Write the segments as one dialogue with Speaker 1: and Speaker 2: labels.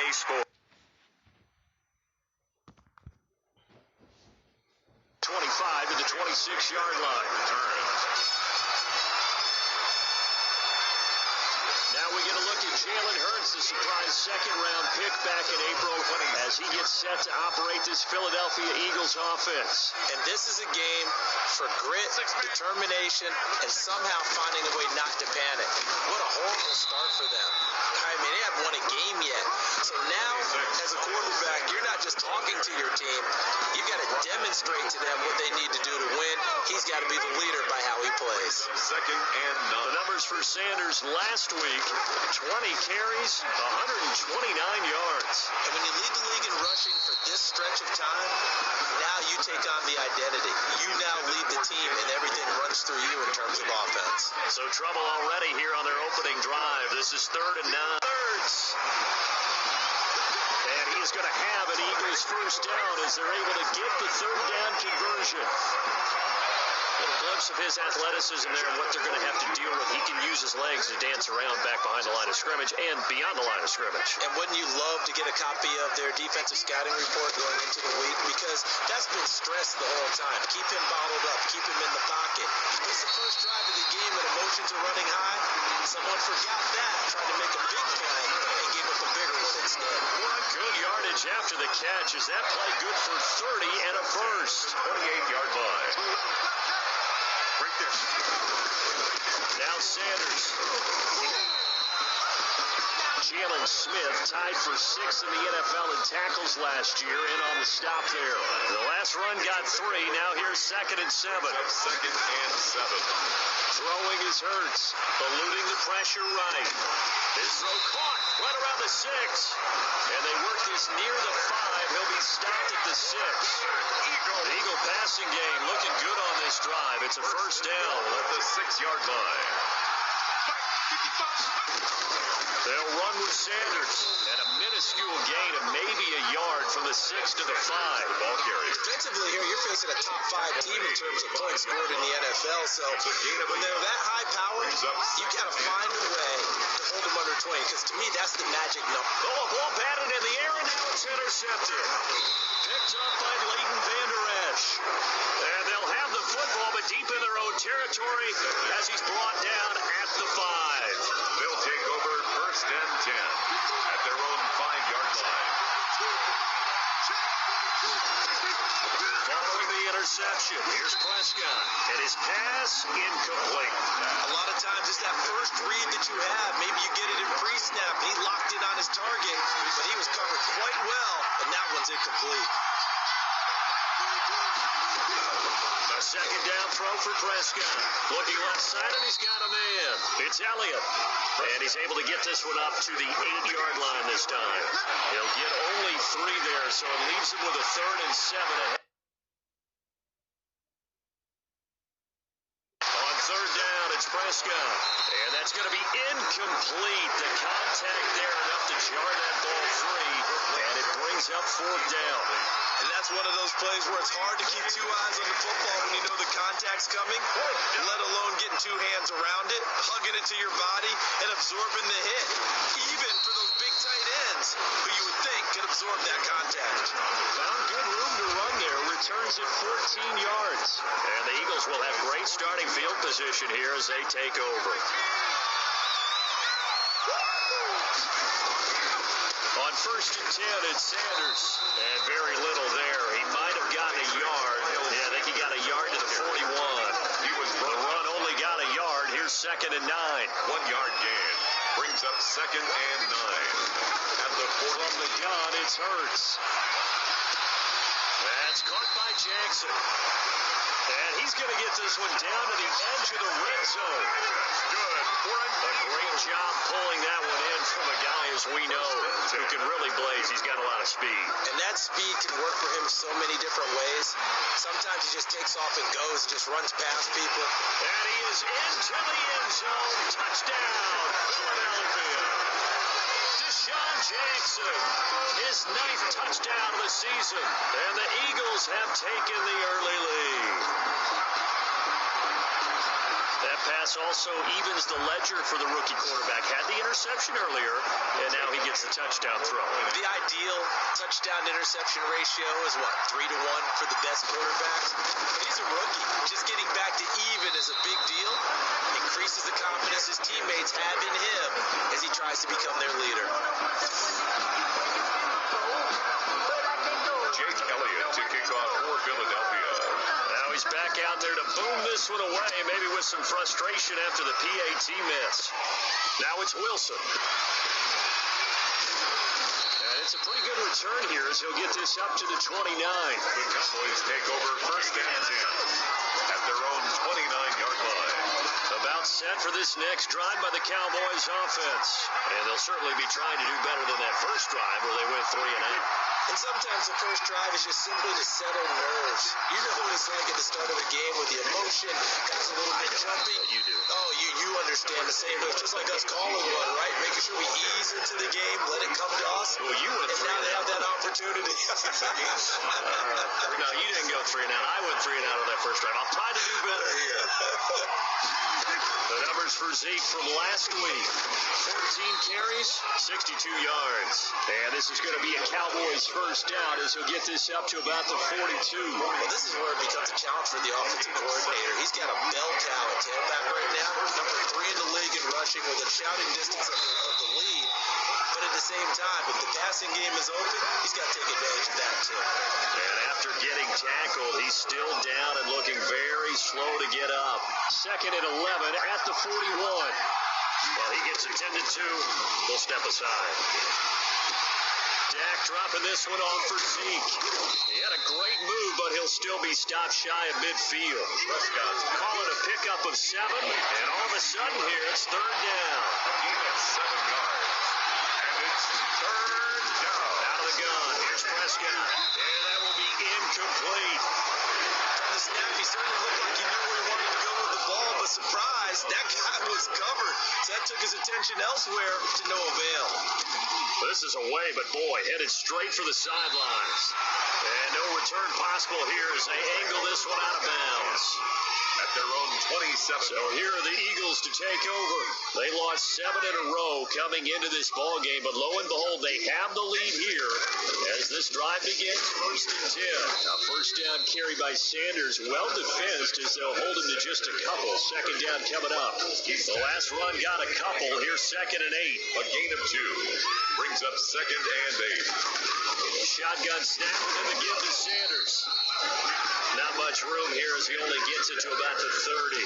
Speaker 1: a score. 25 to the 26-yard line. Now we get a look at Jalen Hurts, the surprise second-round pick back in April as he gets set to operate this Philadelphia Eagles offense.
Speaker 2: And this is a game for grit, determination, and somehow finding a way not to panic. What a horrible start for them. I mean, they haven't won a game yet. So now, as a quarterback, you're not just talking to your team. You've got to demonstrate to them what they need to do to win. He's got to be the leader by how he plays.
Speaker 1: Second and none. The numbers for Sanders last week, 20 carries, 129 yards.
Speaker 2: And when you lead the league in rushing for this stretch of time, now you take on the identity. You now lead the team, and everything runs through you in terms of offense.
Speaker 1: So trouble already here on their opening drive. This is 3rd and 9. And he is going to have an Eagles first down as they're able to get the 3rd down conversion. A little glimpse of his athleticism there and what they're going to have to deal with. He can use his legs to dance around back behind the line of scrimmage and beyond the line of scrimmage.
Speaker 2: And wouldn't you love to get a copy of their defensive scouting report going into the week? Because that's been stressed the whole time. Keep him bottled up. Keep him in the pocket. It's the first drive of the game and emotions are running high. Someone forgot that, tried to make a big play and gave up a bigger one instead.
Speaker 1: What good yardage after the catch. Is that play good for 30 and a first? 28-yard line. Right there. Now Sanders. Jalen Smith tied for 6th in the NFL in tackles last year, in on the stop there. The last run got 3. Now here's 2nd and 7. 2nd and 7. Throwing is Hurts, eluding the pressure right. His throw caught right around the 6. And they work this near the 5. He'll be stopped at the 6. The Eagle passing game looking good on this drive. It's a first down at the 6-yard line. They'll run with Sanders, and a minuscule gain of maybe a yard from the 6 to the 5. Ball carrier.
Speaker 2: Defensively here, you're facing a top 5 team in terms of points scored in the NFL. So when they're that high powered, you got to find a way to hold them under 20. Because to me, that's the magic number.
Speaker 1: Oh, a ball batted in the air, and now it's intercepted. Picked up by Leighton Vander Esch. And they'll have the football, but deep in their own territory as he's brought down at the 5. They'll take over 1st and 10 at their own 5-yard line. Following the interception, here's Prescott, and his pass incomplete.
Speaker 2: A lot of times it's that first read that you have. Maybe you get it in pre-snap. He locked in on his target, but he was covered quite well, and that one's incomplete.
Speaker 1: A 2nd down throw for Prescott. Looking left side, and he's got a man. It's Elliott. And he's able to get this one up to the 8-yard line this time. He'll get only 3 there, so it leaves him with a 3rd and 7 ahead. On 3rd down, it's Prescott. And that's going to be incomplete. The contact there enough to jar that ball free. And it brings up 4th down.
Speaker 2: And that's one of those plays where it's hard to keep 2 eyes on the football when you know the contact's coming, let alone getting 2 hands around it, hugging it to your body, and absorbing the hit. Even for those big tight ends, who you would think could absorb that contact.
Speaker 1: Found good room to run there. Returns at 14 yards. And the Eagles will have great starting field position here as they take over. On 1st and 10, it's Sanders. And very little there. He might have gotten a yard. Yeah, I think he got a yard to the 41. The run only got a yard. Here's 2nd and 9. 1-yard gain. Brings up 2nd and 9. At the 4 from the gun, it's Hurts. That's caught by Jackson. And he's going to get this one down to the edge of the red zone. Good. A great job pulling that one in from a guy, as we know, who can really blaze. He's got a lot of speed.
Speaker 2: And that speed can work for him so many different ways. Sometimes he just takes off and goes and just runs past people.
Speaker 1: And he is into the end zone. Touchdown, Philadelphia. Deshaun Jackson, his 9th touchdown of the season. And the Eagles have taken the early lead. That pass also evens the ledger for the rookie quarterback. Had the interception earlier, and now he gets the touchdown throw.
Speaker 2: The ideal touchdown-interception ratio is what, 3-1 for the best quarterbacks? But he's a rookie. Just getting back to even is a big deal. Increases the confidence his teammates have in him as he tries to become their leader.
Speaker 3: Jake Elliott to kick off for Philadelphia.
Speaker 1: Now he's back out there to boom this one away, maybe with some frustration after the PAT miss. Now it's Wilson. And it's a pretty good return here as he'll get this up to the 29.
Speaker 3: The Cowboys take over first and 10 at their own 29-yard line.
Speaker 1: About set for this next drive by the Cowboys offense. And they'll certainly be trying to do better than that first drive where they went 3 and out.
Speaker 2: And sometimes the first drive is just simply to settle nerves. You know what it's like at the start of a game with the emotion, guys a little bit jumpy.
Speaker 1: You do.
Speaker 2: Oh, you understand the same way. Just like us calling one, right? Making sure we ease into the game, let it come to us.
Speaker 1: Well, you went
Speaker 2: and
Speaker 1: 3
Speaker 2: now
Speaker 1: and
Speaker 2: they
Speaker 1: out.
Speaker 2: have that opportunity.
Speaker 1: No, you didn't go 3 and out. I went 3 and out on that first drive. I'll try to do better here. The numbers for Zeke from last week. 14 carries, 62 yards. And this is going to be a Cowboys first down as he'll get this up to about the 42.
Speaker 2: Well, this is where it becomes a challenge for the offensive coordinator. He's got a bell cow at tailback right now. Number 3 in the league in rushing with a shouting distance of the lead. But at the same time, if the passing game is open, he's got to take advantage of that too.
Speaker 1: And after getting tackled, he's still down and looking very slow to get up. Second and 11 at the 41. Well, he gets attended to. We'll step aside. Dak dropping this one off for Zeke. He had a great move, but he'll still be stopped shy of midfield. Prescott's calling a pickup of 7, and all of a sudden here, it's third down.
Speaker 3: A gain of 7 yards. And it's third down.
Speaker 1: Out of the gun. Here's Prescott. And that will be incomplete.
Speaker 2: From the snap, he certainly looked like he knew where he wanted to go with the ball, but surprise, that guy was covered. So that took his attention elsewhere to no avail.
Speaker 1: This is away, but boy, headed straight for the sidelines. And no return possible here as they angle this one out of bounds.
Speaker 3: At their own 27.
Speaker 1: So here are the Eagles to take over. They lost 7 in a row coming into this ball game, but lo and behold, they have the lead here as this drive begins. First and 10. Now first down carry by Sanders, well defensed as they'll hold him to just a couple. Second down coming up. The last run got a couple. Here's second and 8.
Speaker 3: A gain of 2. Brings up second and 8.
Speaker 1: Shotgun snap and then the give to Sanders. Not much room here as he only gets it to about the 30.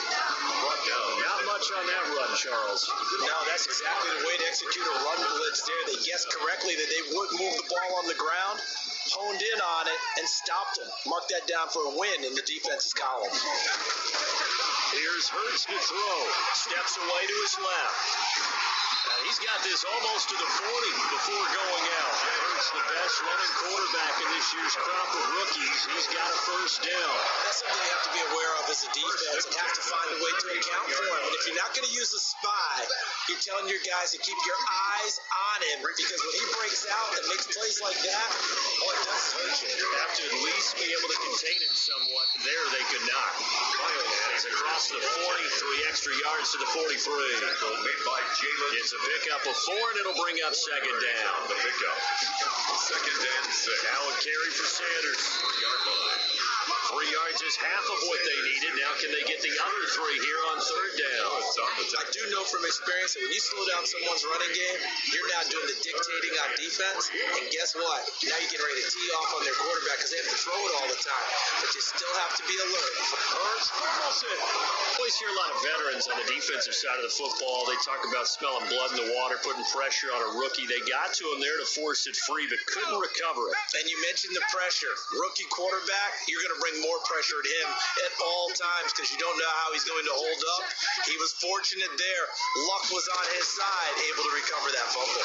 Speaker 3: Brought down.
Speaker 1: Not much on that run, Charles.
Speaker 2: No, that's exactly the way to execute a run blitz there. They guessed correctly that they would move the ball on the ground, honed in on it, and stopped him. Mark that down for a win in the defense's column.
Speaker 1: Here's Hurts to throw. Steps away to his left. He's got this almost to the 40 before going out. Hurts the best running quarterback in this year's crop of rookies. He's got a first down.
Speaker 2: That's something you have to be aware of as a defense and have to find a way to account for him. And if you're not going to use a spy, you're telling your guys to keep your eyes on him because when he breaks out and makes plays like that, all it does is hurt you.
Speaker 1: You have to at least be able to contain him somewhat. There they could not. And he's across the 40, 3 extra yards to the 43.
Speaker 3: Tackle made by Jalen.
Speaker 1: It's a pickup of 4, and it'll bring up second down.
Speaker 3: The pickup. Second and 6.
Speaker 1: Now a carry for Sanders.
Speaker 3: 3-yard line.
Speaker 1: 3 yards is half of what they needed. Now can they get the other 3 here on third down?
Speaker 2: I do know from experience that when you slow down someone's running game, you're now doing the dictating on defense. And guess what? Now you're getting ready to tee off on their quarterback because they have to throw it all the time. But you still have to be alert.
Speaker 1: Hurts, Wilson. Always hear a lot of veterans on the defensive side of the football. They talk about smelling blood in the water, putting pressure on a rookie. They got to him there to force it free, but couldn't recover it.
Speaker 2: And you mentioned the pressure. Rookie quarterback, you're going to bring more pressure at him at all times because you don't know how he's going to hold up. He was fortunate there. Luck was on his side, able to recover that fumble.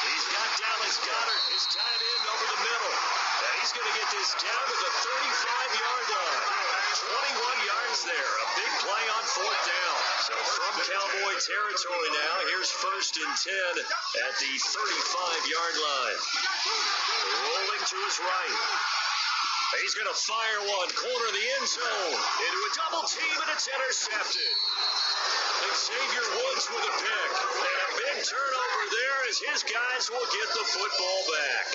Speaker 1: He's got Dallas Goedert, his tight end, over the middle. And he's going to get this down to the 35-yard line. 21 yards there. A big play on fourth down. So from Cowboy territory now, here's first and 10 at the 35-yard line. Rolling to his right. He's going to fire one, corner of the end zone, into a double team, and it's intercepted. Xavier Woods with a pick. And a big turnover there as his guys will get the football back.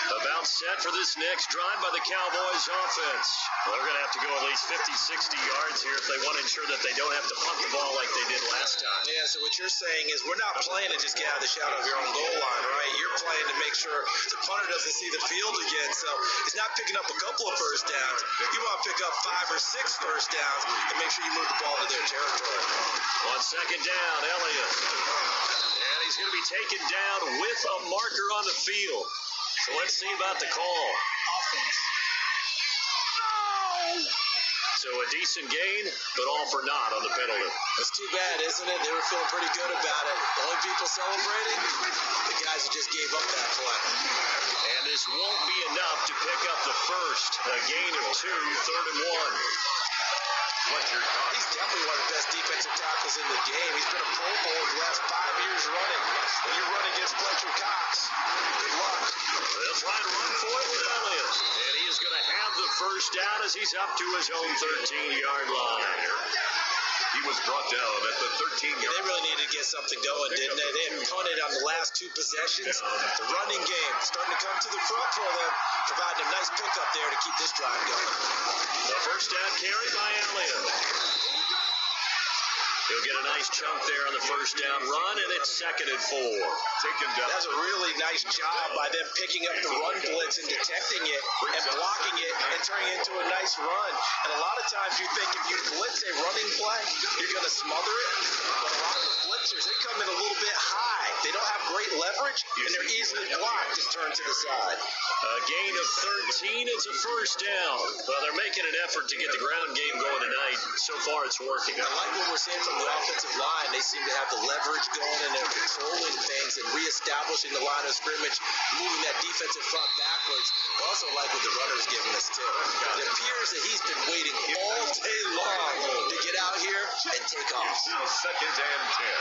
Speaker 1: About set for this next drive by the Cowboys offense. Well, they're going to have to go at least 50, 60 yards here if they want to ensure that they don't have to punt the ball like they did last time.
Speaker 2: Yeah, so what you're saying is we're not playing to just get out of the shadow of your own goal line, right? You're playing to make sure the punter doesn't see the field again. So it's not picking up a couple of first downs. You want to pick up 5 or 6 first downs and make sure you move the ball to their territory.
Speaker 1: On second down, Elliott. And he's going to be taken down with a marker on the field. So let's see about the call.
Speaker 4: Offense.
Speaker 1: So a decent gain, but all for naught on the penalty.
Speaker 2: That's too bad, isn't it? They were feeling pretty good about it. The only people celebrating, the guys who just gave up that play.
Speaker 1: And this won't be enough to pick up the first. A gain of 2, 3rd and 1.
Speaker 2: He's definitely one of the best defensive tackles in the game. He's been a Pro Bowler the last 5 years running. When you run against Fletcher Cox, good luck.
Speaker 1: They'll try to run for it with Elliott. And he is going to have the first down as he's up to his own 13-yard line.
Speaker 3: He was brought down at the 13-yard line.
Speaker 2: They really needed to get something going, didn't they? They had punted on the last 2 possessions. The running game starting to come to the front for them, providing a nice pickup there to keep this drive going.
Speaker 1: The first down carry by Elliott. He'll get a nice chunk there on the first down run, and it's 2nd and 4.
Speaker 3: Taken down.
Speaker 2: That's a really nice job by them picking up the run blitz and detecting it and blocking it and turning it into a nice run. And a lot of times you think if you blitz a running play, you're going to smother it. But a lot of the blitzers, they come in a little bit high. They don't have great leverage, and they're easily blocked and turned to the side.
Speaker 1: A gain of 13. It's a first down. Well, they're making an effort to get the ground game going tonight. So far, it's working.
Speaker 2: I like what we're seeing from the offensive line. They seem to have the leverage going, and they're controlling things and reestablishing the line of scrimmage, moving that defensive front backwards. I also like what the runner's giving us, too. It appears that he's been waiting all day long to get out here and take off.
Speaker 3: 2nd and 10.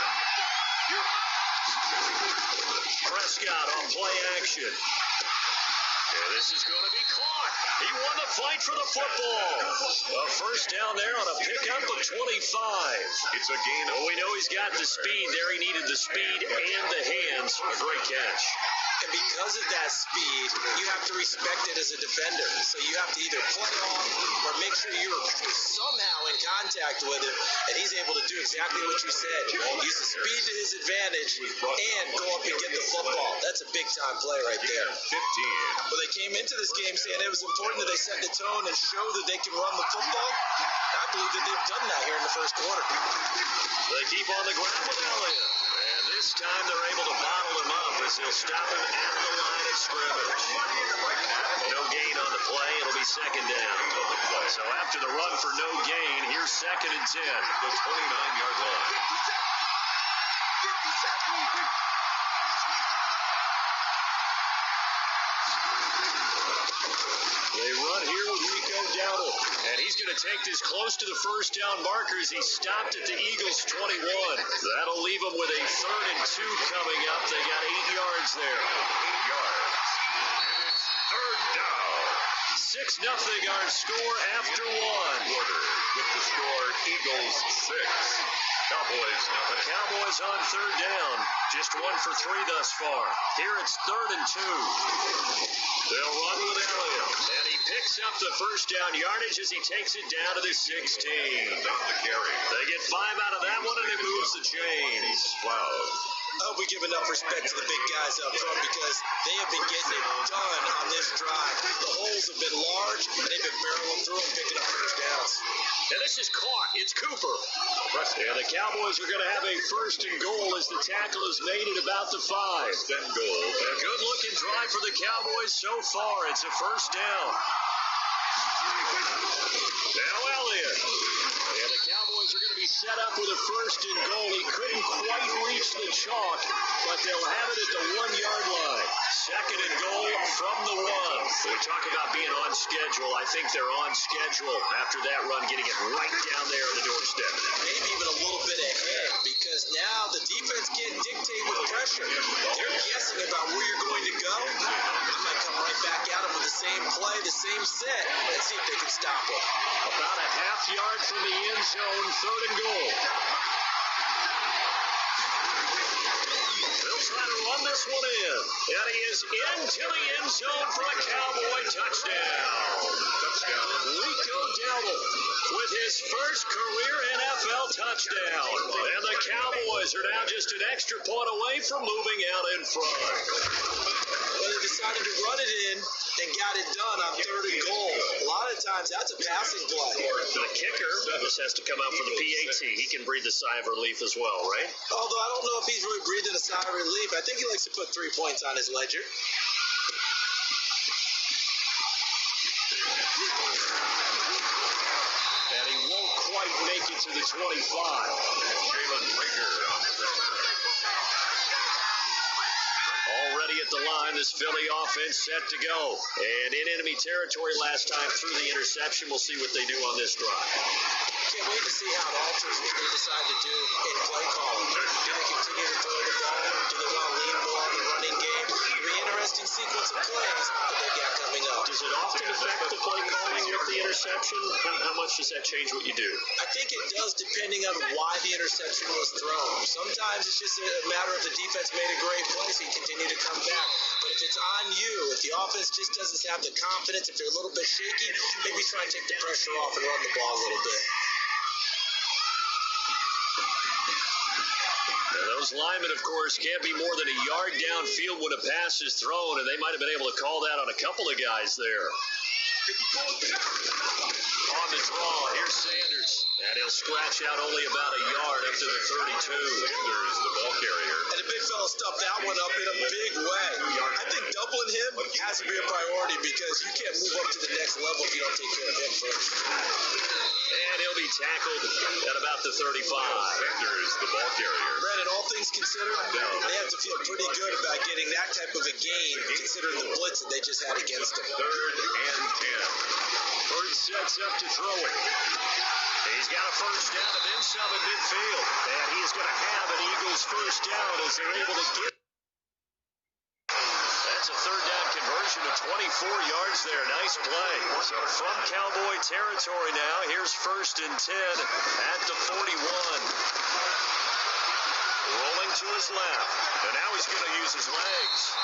Speaker 1: Prescott on play action. And this is going to be caught. He won the fight for the football. A first down there on a pickup of 25.
Speaker 3: It's a gain.
Speaker 1: Well, we know he's got the speed there. He needed the speed and the hands. A great catch.
Speaker 2: And because of that speed, you have to respect it as a defender. So you have to either play off or make sure you're somehow in contact with him. And he's able to do exactly what you said. Use the speed to his advantage and go up and get the football. That's a big-time play right there.
Speaker 3: 15.
Speaker 2: Well, they came into this game saying it was important that they set the tone and show that they can run the football. I believe that they've done that here in the first quarter.
Speaker 1: They keep on the ground with Elliott. And this time they're able to bottle him up as they'll stop him at the line of scrimmage. No gain on the play. It'll be 2nd down. So after the run for no gain, here's 2nd and 10.
Speaker 3: The 29-yard line.
Speaker 1: They run here with Rico Dowdle. And he's going to take this close to the first down marker as he stopped at the Eagles' 21. That'll leave them with a 3rd and 2 coming up. They got 8 yards there.
Speaker 3: 8 yards. And it's 3rd down.
Speaker 1: 6-0 our score after 1.
Speaker 3: Quarter with the score Eagles 6. Cowboys
Speaker 1: The
Speaker 3: nothing.
Speaker 1: Cowboys on 3rd down. Just 1 for 3 thus far. Here it's 3rd and 2. They'll run with Elliott. And he picks up the first down yardage as he takes it down to the 16.
Speaker 3: Down the carry.
Speaker 1: They get 5 out of that one, and it moves the chains.
Speaker 3: Wow.
Speaker 2: I hope we give enough respect to the big guys up front because they have been getting it done on this drive. The holes have been large, and they've been barreling through and picking up first downs.
Speaker 1: And this is caught. It's Cooper. And the Cowboys are going to have a 1st and goal as the tackle is made at about the 5.
Speaker 3: Then goal.
Speaker 1: A good-looking drive for the Cowboys so far. It's a 1st down. Now Elliott. And the Cowboys are going to be set up with a 1st and goal. He couldn't quite reach the chalk, but they'll have it at the 1-yard line. 2nd and goal from the 1. We talk about being on schedule. I think they're on schedule after that run, getting it right down there on the doorstep.
Speaker 2: Maybe even a little bit ahead because now the defense can't dictate with pressure. They're guessing about where you're going to go. I might come right back at them with the same same play, the same set, and see if they can stop it.
Speaker 1: About a half yard from the end zone, 3rd and goal. They'll try to run this one in. And he is into the end zone for a Cowboy touchdown. Rico Dowdle with his first career NFL touchdown. And the Cowboys are now just an extra point away from moving out in front.
Speaker 2: Well, they decided to run it in and got it done on 3rd and goal. A lot of times that's a passing play.
Speaker 1: The kicker just has to come out for the PAT. He can breathe a sigh of relief as well, right?
Speaker 2: Although I don't know if he's really breathing a sigh of relief. I think he likes to put 3 points on his ledger.
Speaker 1: And he won't quite make it to the 25.
Speaker 3: Jalen Rager on the return.
Speaker 1: Already at the line, this Philly offense set to go. And in enemy territory last time through the interception. We'll see what they do on this drive.
Speaker 2: Can't wait to see how it alters what they decide to do in play calling. Do they continue to throw the ball? Do they want to lean more on the running game? It'll be an interesting sequence of plays that they got coming up.
Speaker 1: Does it often affect the play calling with the interception? How much does that change what you do?
Speaker 2: I think it does depending on why the interception was thrown. Sometimes it's just a matter of the defense made a great play, so you continue to come back. But if it's on you, if the offense just doesn't have the confidence, if they're a little bit shaky, maybe try and take the pressure off and run the ball a little bit.
Speaker 1: Now those linemen, of course, can't be more than a yard downfield when a pass is thrown, and they might have been able to call that on a couple of guys there. On the draw, here's Sanders. And he'll scratch out only about a yard up to the 32.
Speaker 3: Sanders, the ball carrier.
Speaker 2: And the big fella stuffed that one up in a big way. I think doubling him has to be a priority because you can't move up to the next level if you don't take care of him first.
Speaker 1: And he'll be tackled at about the 35.
Speaker 3: Sanders, the ball carrier.
Speaker 2: Brandon, all things considered, they have to feel pretty good about getting that type of a gain considering the blitz that they just had against them.
Speaker 3: 3rd and 10.
Speaker 1: Bird sets up to throw it. He's got a first down and then some at midfield. And he's going to have an Eagles first down as they're able to get. That's a 3rd down conversion of 24 yards there. Nice play. So from Cowboy territory now, here's 1st and 10 at the 41. Rolling to his left. And now he's going to use his legs.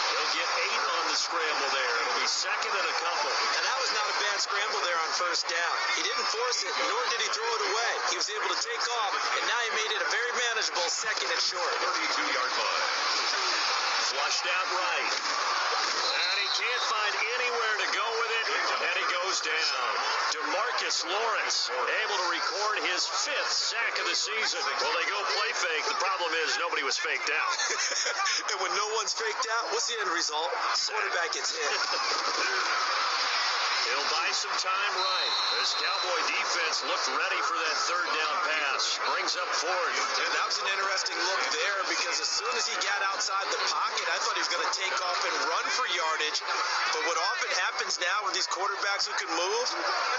Speaker 1: He'll get 8 on the scramble there. It'll be 2nd and a couple.
Speaker 2: And that was not a bad scramble there on 1st down. He didn't force it, nor did he throw it away. He was able to take off, and now he made it a very manageable 2nd and short.
Speaker 3: 32-yard line.
Speaker 1: Flushed out right. And he can't find anywhere to go with it, and he goes down. DeMarcus Lawrence able to record his 5th sack of the season. Well, they go play fake. The problem is nobody was faked out.
Speaker 2: And when no one's faked out, what's the end result? Quarterback gets hit.
Speaker 1: He'll buy some time right. This Cowboy defense looked ready for that 3rd down pass. Brings up 4th.
Speaker 2: And that was an interesting look there because as soon as he got outside the pocket, I thought he was going to take off and run for yardage. But what often happens now with these quarterbacks who can move,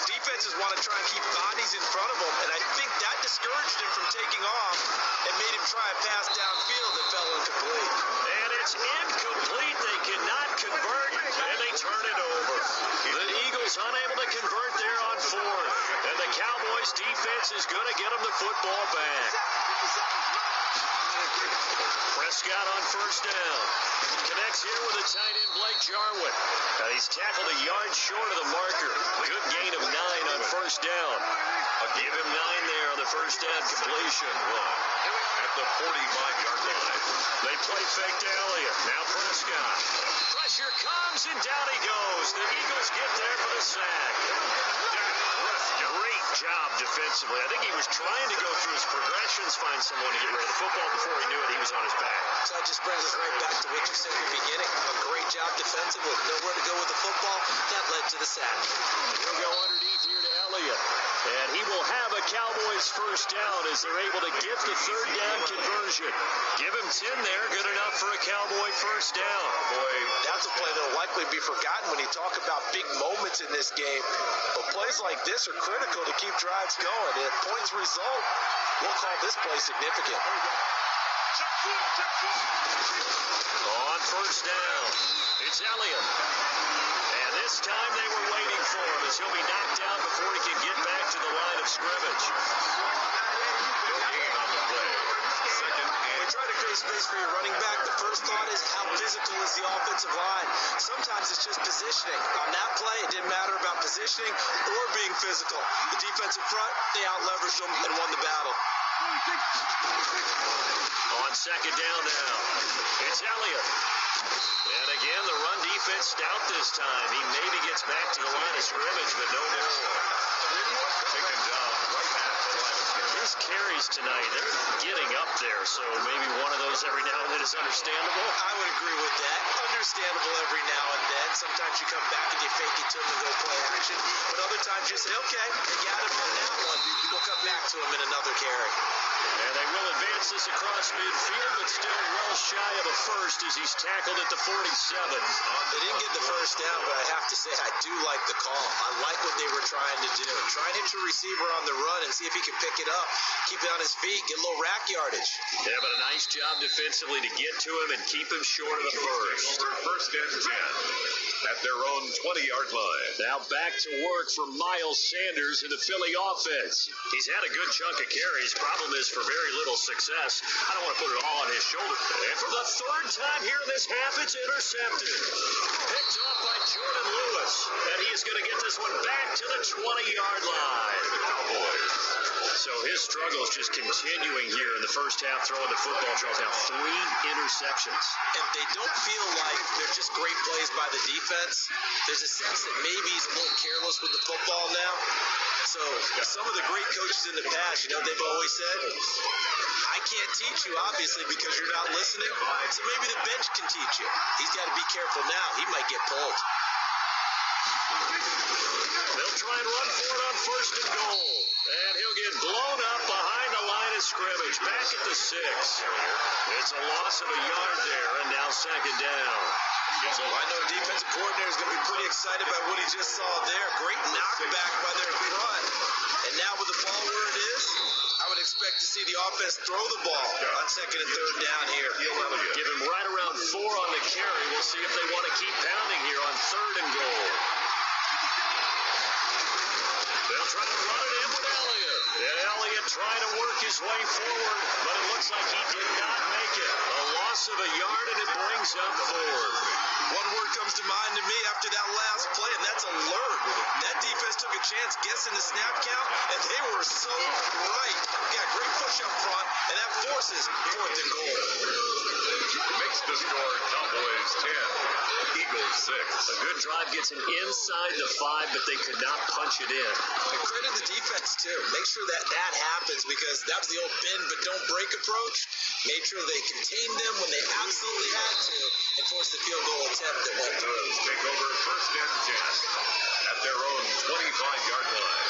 Speaker 2: defenses want to try and keep bodies in front of them. And I think that discouraged him from taking off and made him try a pass downfield that fell incomplete.
Speaker 1: And it's incomplete. They cannot convert, and they turn it over. The Eagles unable to convert there on 4th. And the Cowboys defense is going to get them the football back. Prescott on 1st down. Connects here with a tight end, Blake Jarwin. And he's tackled a yard short of the marker. Good gain of 9 on 1st down. I'll give him 9 there on the 1st down completion.
Speaker 3: At the 45-yard line.
Speaker 1: They play fake to Elliott. Now Prescott. Pressure comes and down he goes. The Eagles get there for the sack. Great job defensively. I think he was trying to go through his progressions, find someone to get rid of the football. Before he knew it, he was on his back.
Speaker 2: So that just brings us right back to what you said in the beginning. A great job defensively. Nowhere to go with the football. That led to the sack.
Speaker 1: He'll go underneath here to Elliott. And he will have a Cowboys first down as they're able to get the 3rd down conversion. Give him 10 there. Good enough for a Cowboy first down.
Speaker 2: Boy, that's a play that will likely be forgotten when you talk about big moments in this game. But plays like this are critical to keep drives going. And if points result, we'll call this play significant.
Speaker 1: On first down, it's Elliott. And this time they were waiting for him as he'll be knocked down before he can get back to the line of scrimmage.
Speaker 3: No gain on the play. Second
Speaker 2: When
Speaker 3: and
Speaker 2: you try to create space for your running back, the first thought is how physical is the offensive line. Sometimes it's just positioning. On that play, it didn't matter about positioning or being physical. The defensive front, they out-leveraged them and won the battle.
Speaker 1: On second down now, it's Elliott. And again, the run defense stout this time. He maybe gets back to the line of scrimmage, but no more.
Speaker 3: taken down right at the line of scrimmage.
Speaker 1: His carries tonight, they're getting up there, so maybe one of those every now and then is understandable.
Speaker 2: I would agree with that. Understandable every now and then. Sometimes you come back and you fake it to him and go play action. But other times you say, okay, they got him on that one. We'll come back to him in another carry.
Speaker 1: And they will advance this across midfield, but still well shy of a first as he's tackled at the 47.
Speaker 2: They didn't get the first down, but I have to say I do like the call. I like what they were trying to do. Try and hit your receiver on the run and see if he can pick it up, keep it on his feet, get a little rack yardage.
Speaker 1: Yeah, but a nice job defensively to get to him and keep him short of the first.
Speaker 3: Over first and 10 at their own 20-yard line.
Speaker 1: Now back to work for Miles Sanders in the Philly offense. He's had a good chunk of carries. Problem is for very little success. I don't want to put it all on his shoulder. And for the third time here in this half, it's intercepted. Picked off by Jordan Lewis. And he is going to get this one back to the 20-yard line.
Speaker 3: Cowboys.
Speaker 1: So his struggle is just continuing here in the first half, throwing the football. Charles, now 3 interceptions.
Speaker 2: And they don't feel like they're just great plays by the defense. There's a sense that maybe he's a little careless with the football now. So some of the great coaches in the past, you know, they've always said, I can't teach you, obviously, because you're not listening. So maybe the bench can teach you. He's got to be careful now. He might get pulled.
Speaker 1: They'll try and run for it on first and goal. And he'll get blown up behind the line of scrimmage. Back at the 6. It's a loss of a yard there, and now second down.
Speaker 2: So I know the defensive coordinator is going to be pretty excited about what he just saw there. Great knockback by their front. And now with the ball where it is, I would expect to see the offense throw the ball on second and third down here.
Speaker 1: Give him right around 4 on the carry. We'll see if they want to keep pounding here on third and goal. They'll try to run it in with Elliott. And Elliott trying to work his way forward, but it looks like he did not make it. A loss of a yard, and it brings up 4.
Speaker 2: One word comes to mind to me after that last play, and that's alert. That defense took a chance guessing the snap count, and they were so right. Got great push up front, and that forces fourth and goal.
Speaker 3: Makes the score Cowboys 10, Eagles 6.
Speaker 1: A good drive gets him inside the 5, but they could not punch it in.
Speaker 2: And credit the defense, too. Make sure that happens, because that was the old bend but don't break approach. Made sure they contained them when they absolutely had to and forced the field goal attempt that went through.
Speaker 3: Take over first and 10 at their own 25-yard line.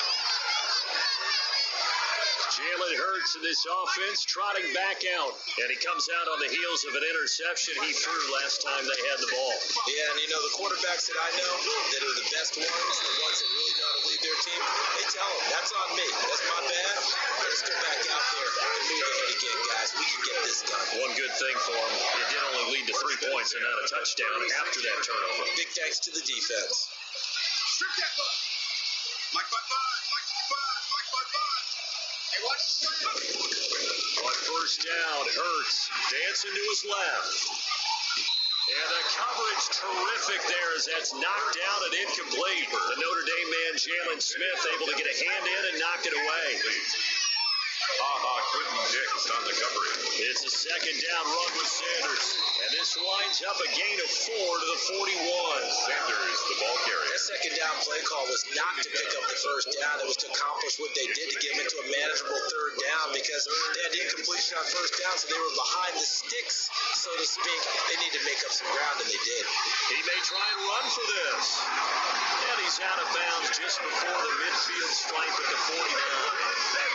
Speaker 1: Jalen Hurts in this offense trotting back out, and he comes out on the heels of an interception he threw last time they had the ball.
Speaker 2: Yeah, and you know, the quarterbacks that I know that are the best ones, the ones that really know how to lead their team, they tell them, that's on me. That's my bad. Let's go back out there and move ahead again, guys. We can get this done.
Speaker 1: One good thing for him, it did only lead to 3 points and not a touchdown after that turnover.
Speaker 2: Big thanks to the defense.
Speaker 4: Strip that butt. Mike by 5. Mike to the 5. Mike by 5. Hey, watch the slam.
Speaker 1: On first down, Hurts dancing to his left. And the coverage terrific there as that's knocked down and incomplete. The Notre Dame man, Jalen Smith, able to get a hand in and knock it away.
Speaker 3: Couldn't Dix on the coverage.
Speaker 1: It's a second down run with Sanders. And this winds up a gain of 4 to the 41.
Speaker 3: Sanders, the ball carrier.
Speaker 2: That second down play call was not to pick up the first down. It was to accomplish what they did to get them into a manageable third down because they had incompletion on first down, so they were behind the sticks, so to speak. They need to make up some ground, and they did.
Speaker 1: He may try and run for this. And he's out of bounds just before the midfield stripe at the 49.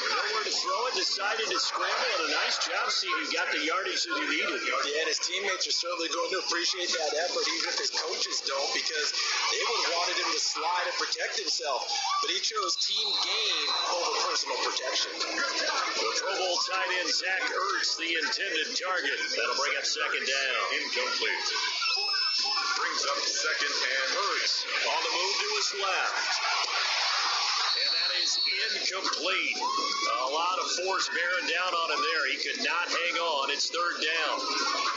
Speaker 1: Nowhere to throw it, decided to scramble, and a nice job, Steve. He got the yardage that he needed.
Speaker 2: Yeah, and his teammates quarterbacks are certainly going to appreciate that effort, even if his coaches don't, because they would have wanted him to slide and protect himself. But he chose team gain over personal protection.
Speaker 1: The Pro Bowl tight end Zach Ertz, the intended target. That'll bring up second down.
Speaker 3: Incomplete. Brings up second and
Speaker 1: Ertz on the move to his left. And that is incomplete. A lot of force bearing down on him there. He could not hang on. It's third down.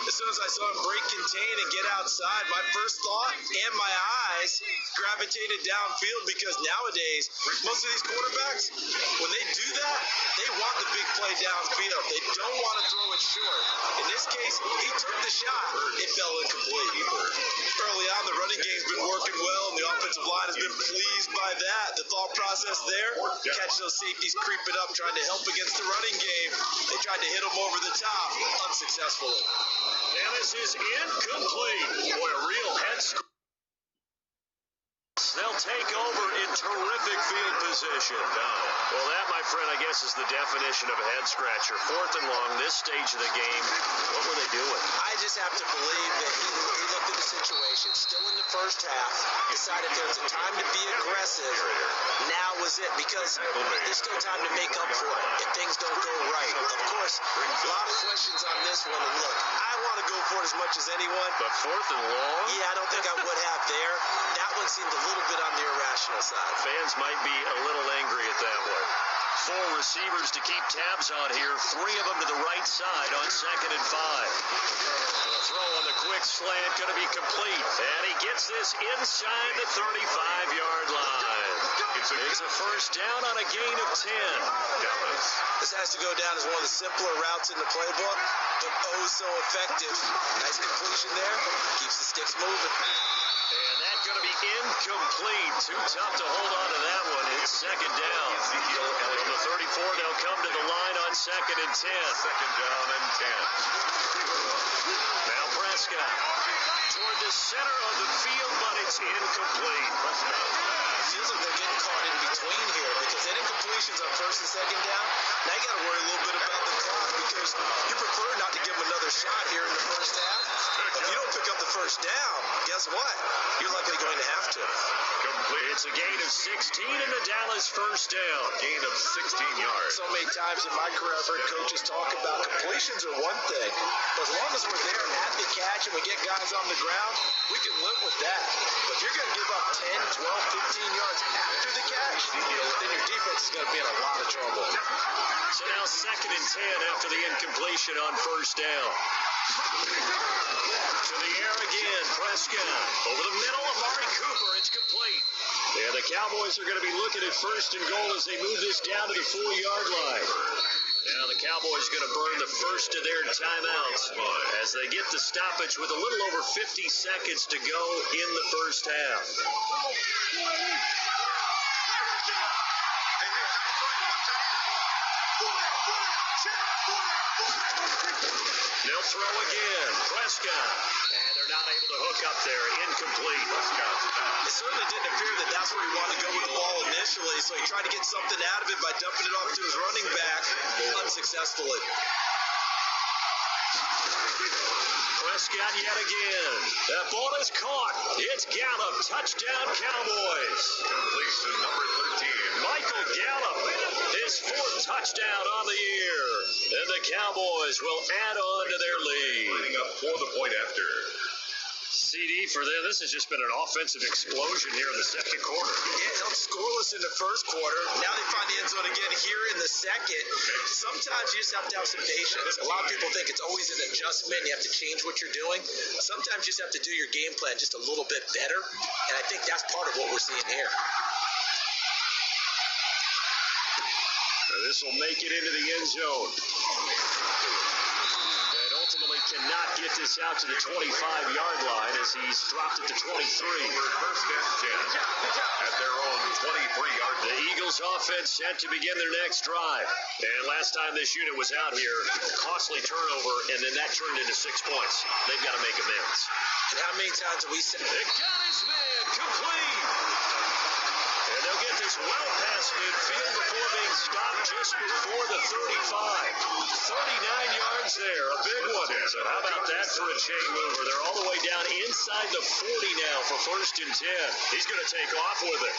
Speaker 2: As soon as I saw him break contain and get outside, my first thought and my eyes gravitated downfield, because nowadays, most of these quarterbacks, when they do that, they want the big play downfield. They don't want to throw it short. In this case, he took the shot. It fell incomplete. Early on, the running game's been working well, and the offensive line has been pleased by that. The thought process there, catch those safeties creeping up, trying to help against the running game. They tried to hit them over the top, unsuccessfully.
Speaker 1: And this is incomplete. Boy, a real head scratch. They'll take over in terrific field position. Well, that, my friend, I guess is the definition of a head scratcher. Fourth and long, this stage of the game. What were they doing?
Speaker 2: I just have to believe that he looked at the situation, still in the first half, decided there's a time to be aggressive. Now was it, because there's still time to make up for it if things don't go right. Of course, a lot of questions on this one. And look, I want to go for it as much as anyone.
Speaker 1: But fourth and long?
Speaker 2: Yeah, I don't think I would have there. That one seemed a little bit on the irrational side.
Speaker 1: Fans might be a little angry at that one. Four receivers to keep tabs on here. Three of them to the right side on second and 5. The throw on the quick slant going to be complete. And he gets this inside the 35-yard line. It's a first down on a gain of 10.
Speaker 2: This has to go down as one of the simpler routes in the playbook, but oh so effective. Nice completion there. Keeps the sticks moving.
Speaker 1: And that's going to be incomplete. Too tough to hold on to that one. It's second down. From the 34, they'll come to the line on second and 10.
Speaker 3: second down and 10.
Speaker 1: Now Prescott toward the center of the field, but it's incomplete.
Speaker 2: It feels like they're getting caught in between here, because that incompletion's on first and second down. Now you got to worry a little bit about the clock, because you prefer not to give them another shot here in the first half. If you don't pick up the first down, guess what? You're likely going to have to.
Speaker 3: Complete.
Speaker 1: It's a gain of 16 in the Dallas first down.
Speaker 3: Gain of 16 yards.
Speaker 2: So many times in my career, I've heard coaches talk about completions are one thing, but as long as we're there at the catch and we get guys on the ground, we can live with that. But if you're going to give up 10, 12, 15 yards after the catch, then your defense is going to be in a lot of trouble.
Speaker 1: So now second and 10 after the incompletion on first down. To the air again, Prescott. Over the middle, Amari Cooper. It's complete. And the Cowboys are going to be looking at first and goal as they move this down to the 4-yard line. Now the Cowboys are going to burn the first of their timeouts as they get the stoppage with a little over 50 seconds to go in the first half. They'll throw again. Prescott. And they're not able to hook up there. Incomplete.
Speaker 2: It certainly didn't appear that that's where he wanted to go with the ball initially, so he tried to get something out of it by dumping it off to his running back unsuccessfully.
Speaker 1: Prescott yet again. That ball is caught. It's Gallup. Touchdown, Cowboys.
Speaker 3: Completion number 13.
Speaker 1: Michael Gallup. His fourth touchdown on the year. And the Cowboys will add on to their lead.
Speaker 3: Lining up for the point after.
Speaker 1: CD for them. This has just been an offensive explosion here in the second quarter.
Speaker 2: Yeah, held scoreless in the first quarter. Now they find the end zone again here in the second. Sometimes you just have to have some patience. A lot of people think it's always an adjustment. You have to change what you're doing. Sometimes you just have to do your game plan just a little bit better. And I think that's part of what we're seeing here.
Speaker 1: Now this will make it into the end zone. Ultimately cannot get this out to the 25-yard line as he's dropped it to 23.
Speaker 3: First and 10 at their own 23-yard line.
Speaker 1: The Eagles offense set to begin their next drive. And last time this unit was out here, costly turnover, and then that turned into 6 points. They've got to make amends.
Speaker 2: And how many times have we said,
Speaker 1: They got his man complete. And they'll He'll get this well past midfield before being stopped just before the 35. 39 yards there, a big one. So how about that for a chain mover? They're all the way down inside the 40 now for 1st and 10. He's going to take off with it.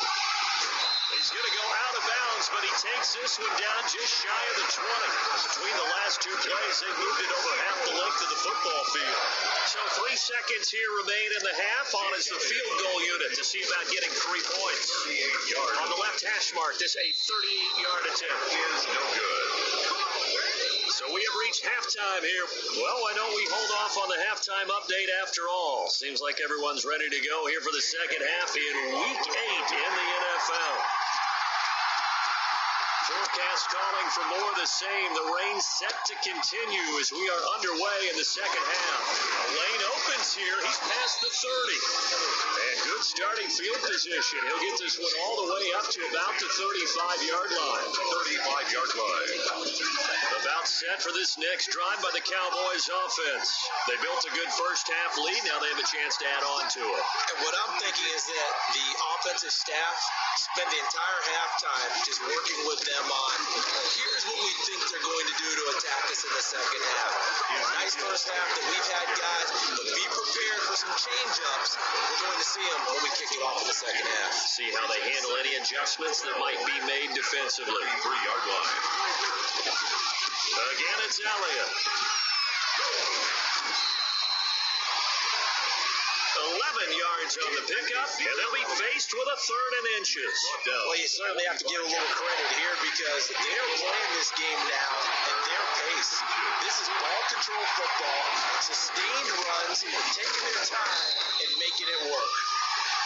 Speaker 1: He's going to go out of bounds, but he takes this one down just shy of the 20. Between the last two plays, they moved it over half the length of the football field. So 3 seconds here remain in the half. On is the field goal unit to see about getting 3 points.
Speaker 3: 38 yards.
Speaker 1: On the left hash mark, this a 38-yard attempt.
Speaker 3: Is no good.
Speaker 1: So we have reached halftime here. Well, why don't we hold off on the halftime update after all? Seems like everyone's ready to go here for the second half in Week 8 in the NFL. Forecast calling for more of the same. The rain set to continue as we are underway in the second half. A lane opens here. He's past the 30. And good starting field position. He'll get this one all the way up to about the 35-yard line.
Speaker 3: 35-yard line.
Speaker 1: About set for this next drive by the Cowboys offense. They built a good first half lead. Now they have a chance to add on to it.
Speaker 2: And what I'm thinking is that the offensive staff spend the entire halftime just working with them on, here's what we think they're going to do to attack us in the second half. Nice first half that we've had, guys, but be prepared for some change-ups. We're going to see them when we kick it off in the second half.
Speaker 1: See how they handle any adjustments that might be made defensively.
Speaker 3: 3-yard line.
Speaker 1: Again, it's Elliott. 11 yards on the pickup, and they'll be faced with a 3rd and inches.
Speaker 2: Well, you certainly have to give a little credit here because they're playing this game now at their pace. This is ball control football, sustained runs, taking their time and making it work.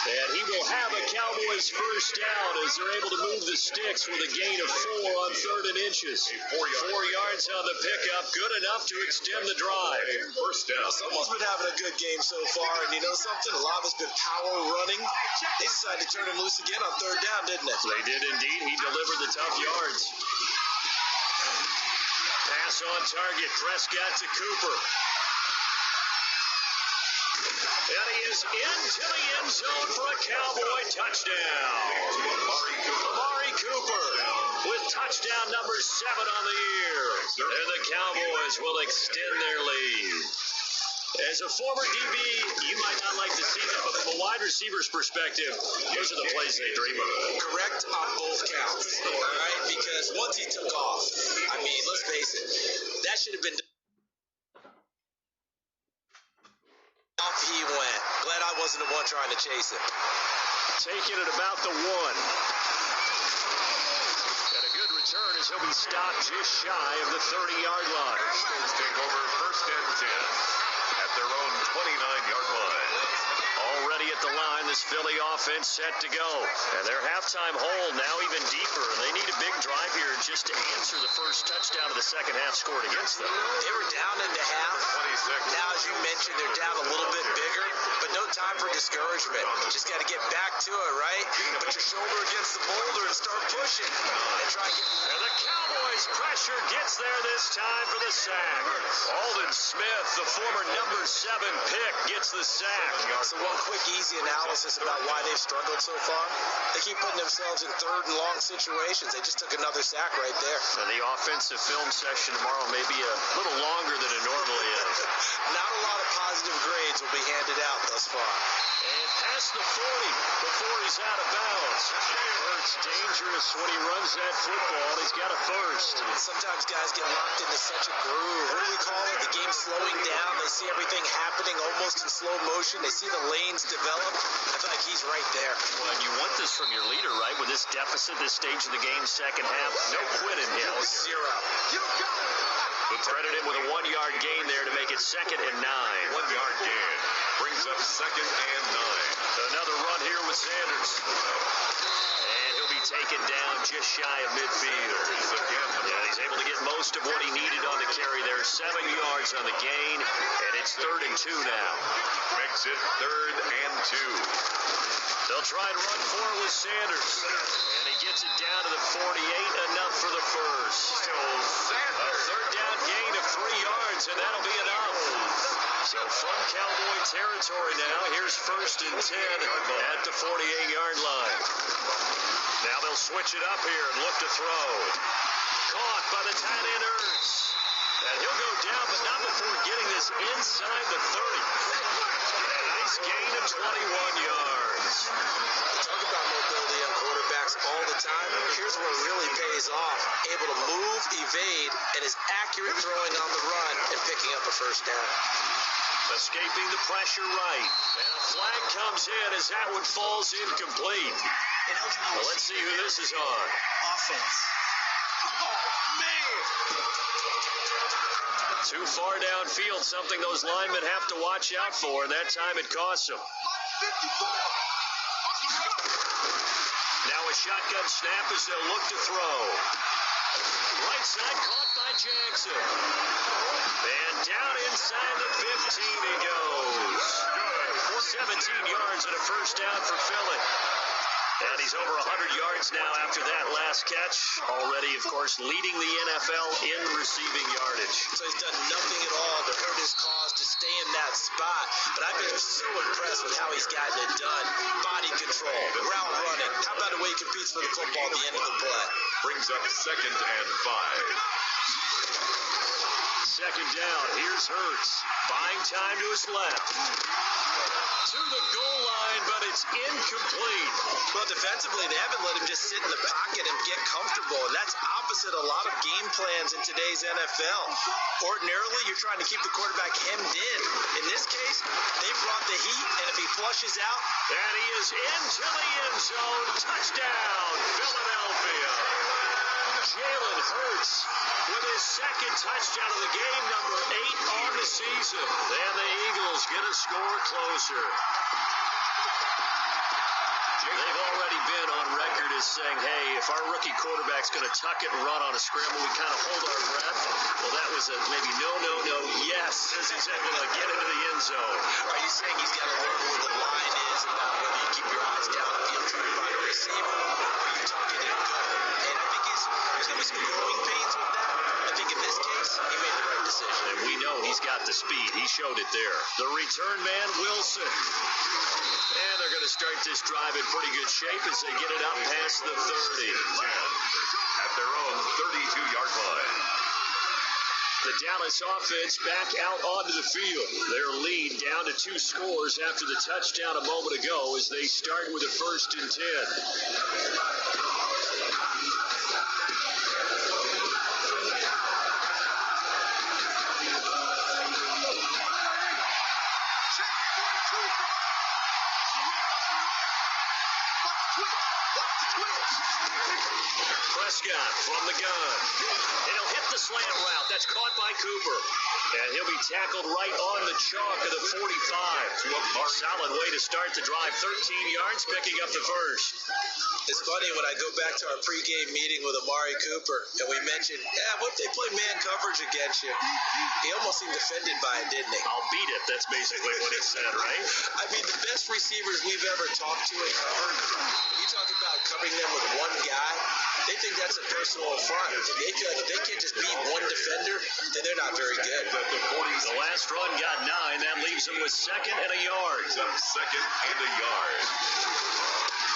Speaker 1: And he will have a Cowboys first down as they're able to move the sticks with a gain of 4 on 3rd and inches. 4 yards on the pickup, good enough to extend the drive.
Speaker 3: First down.
Speaker 2: Someone's been having a good game so far, and you know something? A lot of it's been power running. They decided to turn him loose again on 3rd down, didn't they?
Speaker 1: They did indeed. He delivered the tough yards. Pass on target. Prescott to Cooper. And he is into the end zone for a Cowboy touchdown. Amari Cooper with touchdown number 7 on the year. And the Cowboys will extend their lead. As a former DB, you might not like to see that, but from a wide receiver's perspective, those are the plays they dream of.
Speaker 2: Correct on both counts, all right? Because once he took off, I mean, let's face it, that should have been off he went. Glad I wasn't the one trying to chase him.
Speaker 1: Taking it about the 1. And a good return as he'll be stopped just shy of the 30-yard line.
Speaker 3: Steelers take over 1st and 10 at their own 29-yard line.
Speaker 1: Already at the line, this Philly offense set to go. And their halftime hole now even deeper. They need a big drive here just to answer the first touchdown of the second half scored against them.
Speaker 2: They were down into half.
Speaker 3: 26.
Speaker 2: Now, as you mentioned, they're down a little bit bigger, but no time for discouragement. Just got to get back to it, right? Put your shoulder against the boulder and start pushing. And try and get...
Speaker 1: And the Cowboys pressure gets there this time for the sack. Alden Smith, the former number 7 pick, gets the sack.
Speaker 2: So one quick, easy analysis about why they've struggled so far. They keep putting themselves in 3rd and long situations. They just took another sack right there.
Speaker 1: And the offensive film session tomorrow may be a little longer than it normally is.
Speaker 2: Not a lot of positive grades will be handed out thus far.
Speaker 1: And past the 40 before he's out of bounds. It's dangerous when he runs that football. He's got a first.
Speaker 2: Sometimes guys get locked into such a groove. What do we call it? The game's slowing down. They see everything happening almost in slow motion. They see the lanes develop. I feel like he's right there.
Speaker 1: Well, and you want this from your leader, right? With this deficit, this stage of the game, second half, no quit in him.
Speaker 2: 0.
Speaker 1: He threaded him with a 1-yard gain there to make it 2nd and 9.
Speaker 3: 1-yard gain brings up 2nd and 9.
Speaker 1: Another run here with Sanders. And he'll be taken down just shy of midfield. Yeah, he's able to get most of what he needed on the carry there. 7 yards on the gain, and it's 3rd and 2 now.
Speaker 3: Makes it 3rd and 2.
Speaker 1: They'll try and run for it with Sanders. And he gets it down to the 48, enough for the first. A 3rd down gain of 3 yards, and that'll be enough. So from Cowboy territory now, here's 1st and 10 at the 48-yard line. Now they'll switch it up here and look to throw. Caught by the tight end Ertz. And he'll go down, but not before getting this inside the 30. A nice gain of 21 yards.
Speaker 2: Talk about mobility on quarterbacks all the time. Here's where it really pays off. Able to move, evade, and is accurate throwing on the run and picking up a first down.
Speaker 1: Escaping the pressure right. And a flag comes in as that one falls incomplete. Well, let's see who this is on.
Speaker 5: Offense. Oh, man.
Speaker 1: Too far downfield, something those linemen have to watch out for, and that time it costs them. Now a shotgun snap as they'll look to throw. Right side caught by Jackson. And down inside the 15 he goes. 17 yards and a first down for Philly. And he's over 100 yards now after that last catch. Already, of course, leading the NFL in receiving yardage.
Speaker 2: So he's done nothing at all to hurt his cause to stay in that spot. But I've been so impressed with how he's gotten it done. Body control, route running. How about the way he competes for the football at the end of the play?
Speaker 3: Brings up 2nd and 5.
Speaker 1: Second down. Here's Hurts. Buying time to his left. To the goal line, but it's incomplete.
Speaker 2: Well, defensively, they haven't let him just sit in the pocket and get comfortable, and that's opposite a lot of game plans in today's NFL. Ordinarily, you're trying to keep the quarterback hemmed in. In this case, they brought the heat, and if he flushes out,
Speaker 1: and he is into the end zone. Touchdown, Philadelphia. Jalen Hurts with his second touchdown of the game, number 8 on the season. And the Eagles get a score closer. They've already been on record as saying, hey, if our rookie quarterback's going to tuck it and run on a scramble, we kind of hold our breath. Well, that was a maybe no, yes, as he's able to get into the end zone.
Speaker 2: Are you saying he's got to learn where the line is about whether you keep your eyes downfield trying to find a receiver, or you tuck it and go? And I think there's going to be some growing pains with that. I think in this case, he made the right decision.
Speaker 1: And we know he's got the speed. He showed it there. The return man, Wilson. And they're going to start this drive in pretty good shape as they get it up past the 30.
Speaker 3: At their own 32-yard line.
Speaker 1: The Dallas offense back out onto the field. Their lead down to 2 scores after the touchdown a moment ago as they start with a 1st and 10. Prescott from the gun. And he'll hit the slant route. That's caught by Cooper. And he'll be tackled right on the chalk of the 45. Solid way to start the drive. 13 yards, picking up the first.
Speaker 2: It's funny when I go back to our pregame meeting with Amari Cooper, and we mentioned, what if they play man coverage against you? He almost seemed offended by it, didn't he?
Speaker 1: I'll beat it. That's basically what he said, right?
Speaker 2: I mean, the best receivers we've ever talked to and covered, you talk about covering them with one guy, they think that's a personal affront. They feel like if they can't just beat one defender, then they're not very good.
Speaker 1: The last run got 9. That leaves them with 2nd and a yard.
Speaker 3: 2nd and a yard.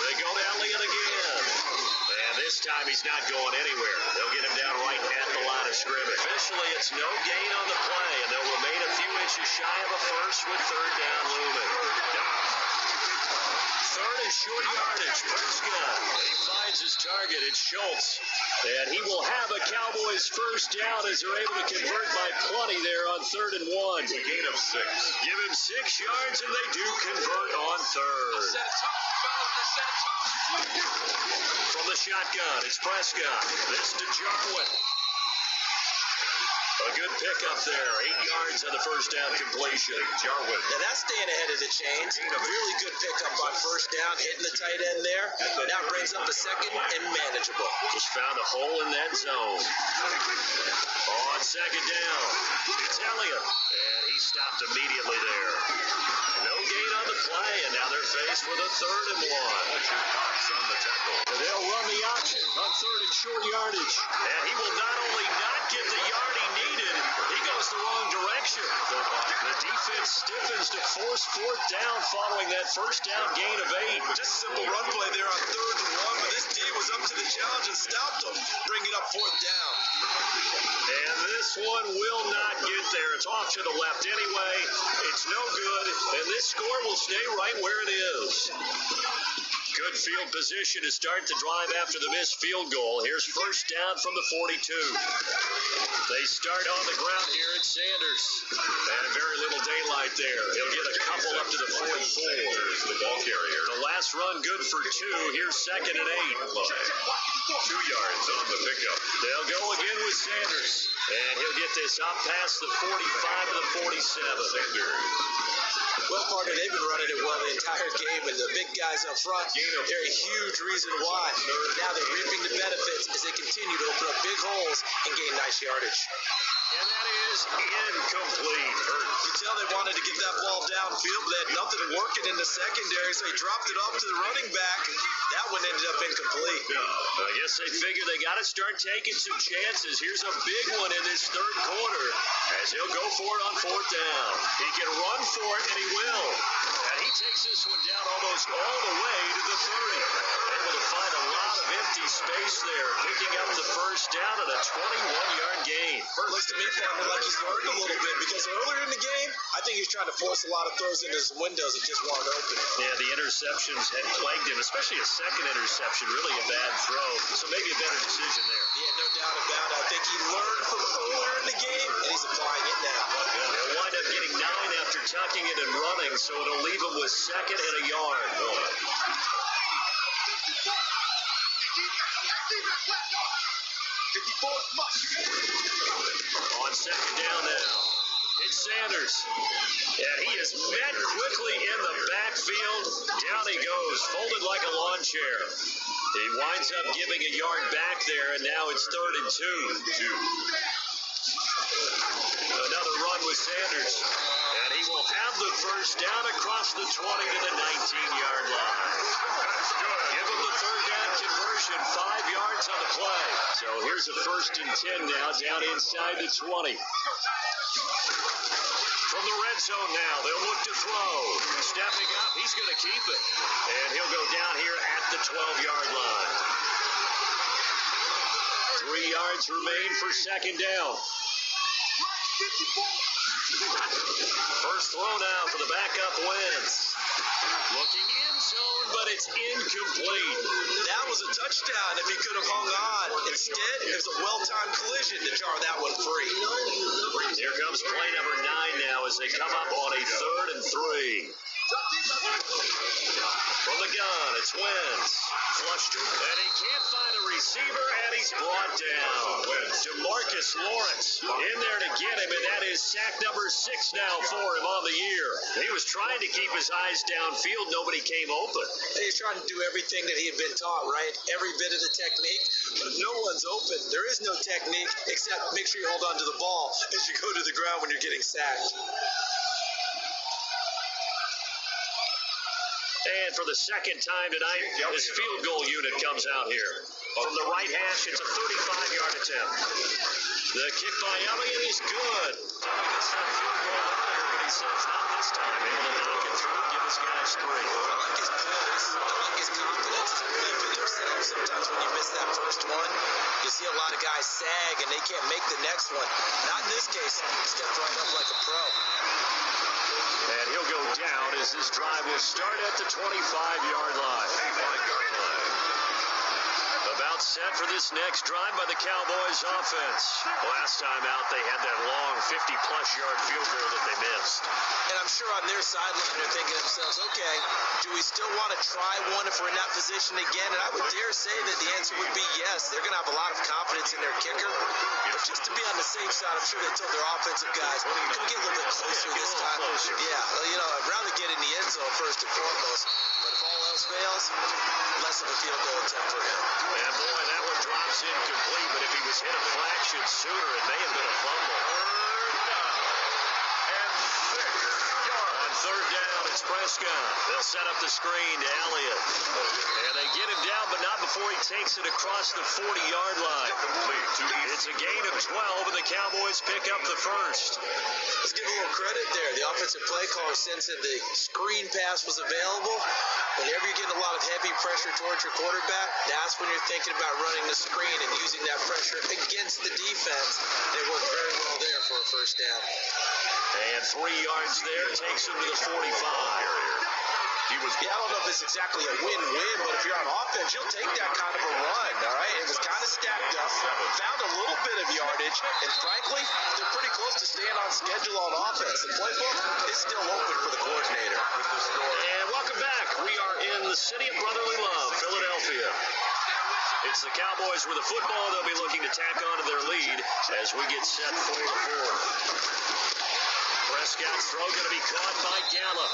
Speaker 1: They go to Elliott again. And this time he's not going anywhere. They'll get him down right at the line of scrimmage. Officially, it's no gain on the play, and they'll remain a few inches shy of a first with 3rd down looming. 3rd and short yardage. Prescott. He finds his target. It's Schultz. And he will have a Cowboys first down as they're able to convert by plenty there on 3rd and 1.
Speaker 3: A gain of 6.
Speaker 1: Give him 6 yards, and they do convert on 3rd. From the shotgun, it's Prescott. This to Jarwin. A good pickup there. 8 yards on the first down completion.
Speaker 3: Jarwin.
Speaker 2: Now that's staying ahead of the chains. A really good pickup on first down, hitting the tight end there. Now brings up a 2nd and manageable.
Speaker 1: Just found a hole in that zone. On 2nd down, it's Elliott. And he stopped immediately there. No gain on the play, and now they're faced with a 3rd and 1.
Speaker 3: on the tackle.
Speaker 1: They'll run the option on third and short yardage. And he will not only not get the yard he needed, he goes the wrong direction. The defense stiffens to force fourth down following that first down gain of 8.
Speaker 2: Just a simple run play there on 3rd and 1, but this D was up to the challenge and stopped him, bringing up 4th down.
Speaker 1: And this one will not get there. It's off to the left anyway. It's no good, and this score will stay right where it is. Good field position to start the drive after the missed field goal. Here's first down from the 42. They start on the ground here at Sanders. And very little daylight there. He'll get a couple up to the 44.
Speaker 3: The ball carrier.
Speaker 1: The last run good for 2. Here's 2nd and 8.
Speaker 3: 2 yards on the pickup.
Speaker 1: They'll go again with Sanders. And he'll get this up past the 45 to the 47.
Speaker 2: Well, partner, they've been running it well the entire game, and the big guys up front, they're a huge reason why. Now they're reaping the benefits as they continue to open up big holes and gain nice yardage.
Speaker 1: And that is incomplete.
Speaker 2: You tell they wanted to get that ball downfield, but they had nothing working in the secondary, so he dropped it off to the running back. That one ended up incomplete.
Speaker 1: I guess they figure they got to start taking some chances. Here's a big one in this 3rd quarter as he'll go for it on 4th down. He can run for it, and he will. And he takes this one down almost all the way to the 30. Able to find a lot of empty space there, picking up the first down and a 21-yard gain.
Speaker 2: Looks to me, partner, like he's learned a little bit, because earlier in the game, I think he's trying to force a lot of throws into his windows that just weren't open.
Speaker 1: Yeah, the interceptions had plagued him, especially a second interception, really a bad throw. So maybe a better decision there.
Speaker 2: Yeah, no doubt about it. I think he learned from earlier in the game, and he's applying it now.
Speaker 1: They'll wind up getting 9 after tucking it and running, so it'll leave him with 2nd and a yard. On 2nd down now, it's Sanders. And he is met quickly in the backfield. Down he goes, folded like a lawn chair. He winds up giving a yard back there, and now it's 3rd and 2. Another run with Sanders. And he will have the first down across the 20 to the 19-yard line. Give him the 3rd down conversion, 5 yards on the play. So here's a 1st and 10 now, down inside the 20. From the red zone now, they'll look to throw. Stepping up, he's going to keep it. And he'll go down here at the 12-yard line. 3 yards remain for 2nd down. First throw now for the backup Wentz. Looking end zone, but it's incomplete.
Speaker 2: That was a touchdown if he could have hung on. Instead, it was a well-timed collision to jar that one free.
Speaker 1: Here comes play number 9 now as they come up on a 3rd and 3. From the gun, it's Wentz. Flushed him, and he can't find a receiver, and he's brought down. DeMarcus Lawrence in there to get him, and that is sack number 6 now for him on the year. He was trying to keep his eyes downfield. Nobody came open.
Speaker 2: He's trying to do everything that he had been taught, right? Every bit of the technique. But if no one's open, there is no technique except make sure you hold on to the ball as you go to the ground when you're getting sacked.
Speaker 1: And for the 2nd time tonight, this field goal unit comes out here. From the right hash, it's a 35-yard attempt. The kick by Elliott is good. He missed that field goal earlier, but he says not this time. Able to knock it through and give his guys 3.
Speaker 2: I like his poise. I like his confidence to believe in themselves. Sometimes when you miss that first one, you see a lot of guys sag and they can't make the next one. Not in this case. He stepped right up like a pro.
Speaker 1: And he'll go down as this drive will start at the 25-yard line. About set for this next drive by the Cowboys offense. Last time out, they had that long 50-plus yard field goal that they missed.
Speaker 2: And I'm sure on their sideline they're thinking to themselves, okay, do we still want to try one if we're in that position again? And I would dare say that the answer would be yes. They're going to have a lot of confidence in their kicker. But just to be on the safe side, I'm sure they told their offensive guys, can we get a little bit closer this time? Yeah, well, I'd rather get in the end zone first and foremost. But if all else fails, less of a field goal attempt for him.
Speaker 1: And boy, that one drops incomplete, but if he was hit a fraction sooner, it may have been a fumble.
Speaker 3: 3rd down and 6 yards.
Speaker 1: On third down, it's Prescott. They'll set up the screen to Elliott. And they get him down, but not before he takes it across the 40-yard line. It's a gain of 12, and the Cowboys pick up the first.
Speaker 2: Let's give a little credit there. The offensive play caller sensed that the screen pass was available. Whenever you're getting a lot of heavy pressure towards your quarterback, that's when you're thinking about running the screen and using that pressure against the defense. And it worked very well there for a first down.
Speaker 1: And 3 yards there takes him to the 45.
Speaker 2: I don't know if it's exactly a win-win, but if you're on offense, you'll take that kind of a run, all right? It was kind of stacked up, found a little bit of yardage, and frankly, they're pretty close to staying on schedule on offense. The playbook is still open for the coordinator.
Speaker 1: And welcome back. We are in the city of brotherly love, Philadelphia. It's the Cowboys with the football. They'll be looking to tack onto their lead as we get set for the fourth. Prescott's throw going to be caught by Gallup.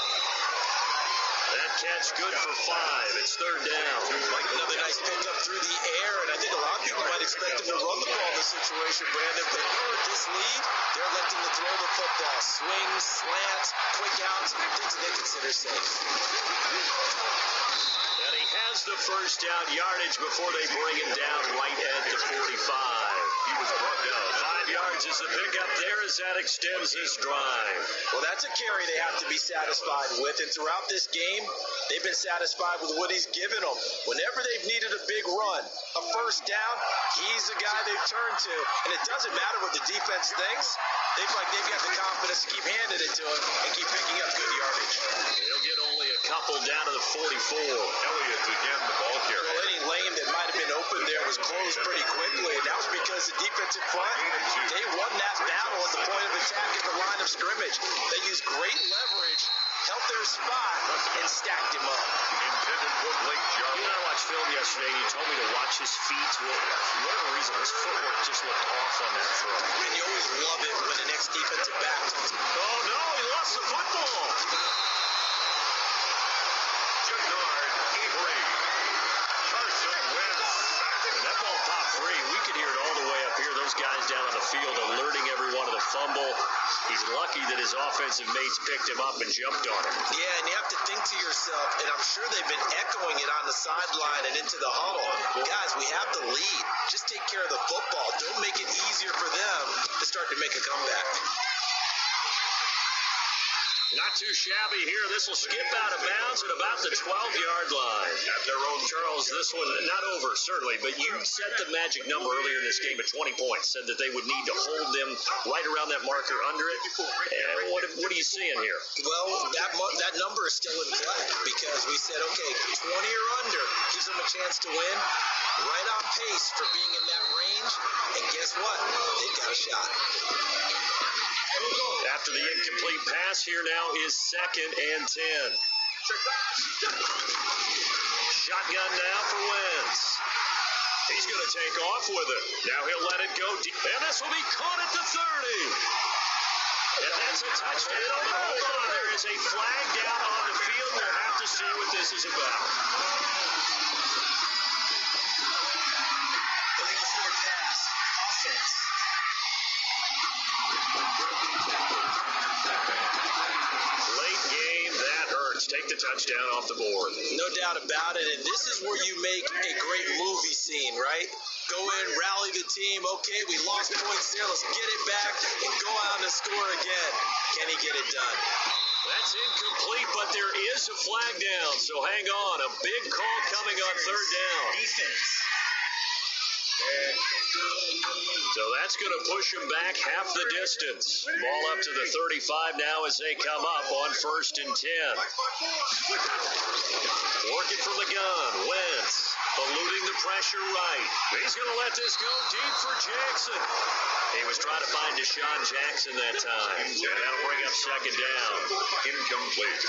Speaker 1: That catch good for 5. It's third down.
Speaker 2: Another nice pickup through the air, and I think a lot of people might expect him to run the ball in this situation, Brandon. But this lead, they're electing to throw the football. Swings, slants, quick outs, things that they consider safe.
Speaker 1: And he has the first down yardage before they bring him down right at the 45. He was brought down. 5 yards is the pickup there as that extends his drive.
Speaker 2: Well, that's a carry they have to be satisfied with, and throughout this game, they've been satisfied with what he's given them. Whenever they've needed a big run, a first down, he's the guy they've turned to, and it doesn't matter what the defense thinks. They feel like they've got the confidence to keep handing it to him and keep picking up good yardage.
Speaker 1: He'll get only a couple down to the 44.
Speaker 3: Elliott's again the ball carrier.
Speaker 2: Well, any lane that might have been open there was closed pretty quickly, and that was because the defensive front, they won that battle at the point of attack at the line of scrimmage. They used great leverage, held their spot, and stacked him up.
Speaker 3: Intended for Blake Jarvis.
Speaker 1: You and I watched film yesterday, and you told me to watch his feet. For whatever reason, his footwork just looked off on that throw.
Speaker 2: And you always love it when the next defensive back comes.
Speaker 1: Oh, no, he lost the football.
Speaker 3: Jannard Avery. Carson Wentz.
Speaker 1: And that ball popped free. We could hear it all the way up here. Those guys down on the field alerting everyone of the fumble. He's lucky that his offensive mates picked him up and jumped on him.
Speaker 2: Yeah, and you have to think to yourself, and I'm sure they've been echoing it on the sideline and into the huddle. Guys, we have the lead. Just take care of the football. Don't make it easier for them to start to make a comeback.
Speaker 1: Not too shabby here. This will skip out of bounds at about the 12-yard line.
Speaker 3: At their own.
Speaker 1: Charles, this one not over, certainly, but you set the magic number earlier in this game at 20 points. Said that they would need to hold them right around that marker under it. What are you seeing here?
Speaker 2: Well, that number is still in play because we said, okay, 20 or under gives them a chance to win. Right on pace for being in that range. And guess what? They've got a shot.
Speaker 1: After the incomplete pass, here now is 2nd and 10. Shotgun now for Wentz. He's going to take off with it. Now he'll let it go deep. And this will be caught at the 30. And that's a touchdown. Hold on. There is a flag down on the field. We'll have to see what this is about.
Speaker 5: Illegal forward pass. Offense.
Speaker 1: Late game, that hurts. Take the touchdown off the board.
Speaker 2: No doubt about it, and this is where you make a great movie scene, right? Go in, rally the team. Okay, we lost points there. Let's get it back and go out and score again. Can he get it done?
Speaker 1: That's incomplete, but there is a flag down, so hang on. A big call coming on third down.
Speaker 5: Defense.
Speaker 1: So that's going to push him back half the distance. Ball up to the 35 now as they come up on 1st and 10. Working from the gun. Wentz eluding the pressure right. He's going to let this go deep for Jackson. He was trying to find Deshaun Jackson that time. And that'll bring up 2nd down.
Speaker 3: Incomplete.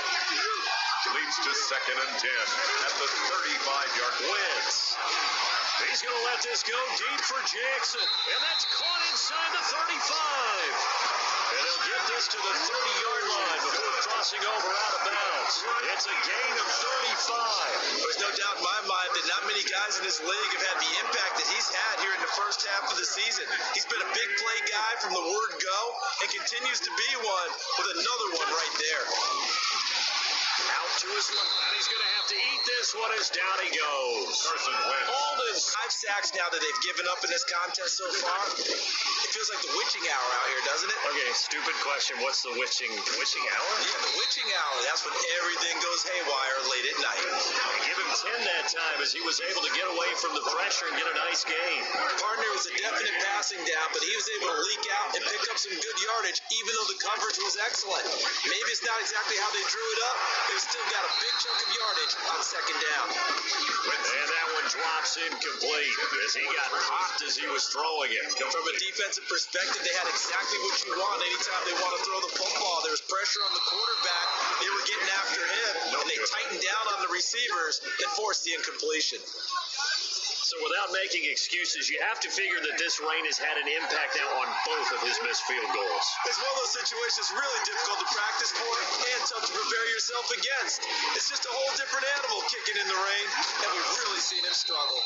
Speaker 3: Leads to 2nd and 10 at the 35-yard line.
Speaker 1: Wentz. He's going to let this go deep for Jackson. And that's caught inside the 35. And he'll get this to the 30-yard line before crossing over out of bounds. It's a gain of 35.
Speaker 2: There's no doubt in my mind that not many guys in this league have had the impact that he's had here in the first half of the season. He's been a big play guy from the word go and continues to be one with another one right there. his left.
Speaker 1: And he's going to have to eat this one as down he goes.
Speaker 3: Carson Wentz.
Speaker 1: Holden's
Speaker 2: 5 sacks now that they've given up in this contest so far. It feels like the witching hour out here, doesn't it?
Speaker 1: Okay, stupid question. What's the witching hour?
Speaker 2: Yeah, the witching hour. That's when everything goes haywire late at night.
Speaker 1: Give him 10 that time as he was able to get away from the pressure and get a nice gain.
Speaker 2: Partner was a definite passing down, but he was able to leak out and pick up some good yardage, even though the coverage was excellent. Maybe it's not exactly how they drew it up, but he still got a big chunk of yardage on second down.
Speaker 1: And that one drops incomplete as he got popped as he was throwing it.
Speaker 2: From a defensive perspective, they had exactly what you want anytime they want to throw the football. There was pressure on the quarterback. They were getting after him, and they tightened down on the receivers and forced the incompletion.
Speaker 1: So without making excuses, you have to figure that this rain has had an impact now on both of his missed field goals.
Speaker 2: It's one of those situations really difficult to practice for and tough to prepare yourself against. It's just a whole different animal kicking in the rain, and we've really seen him struggle.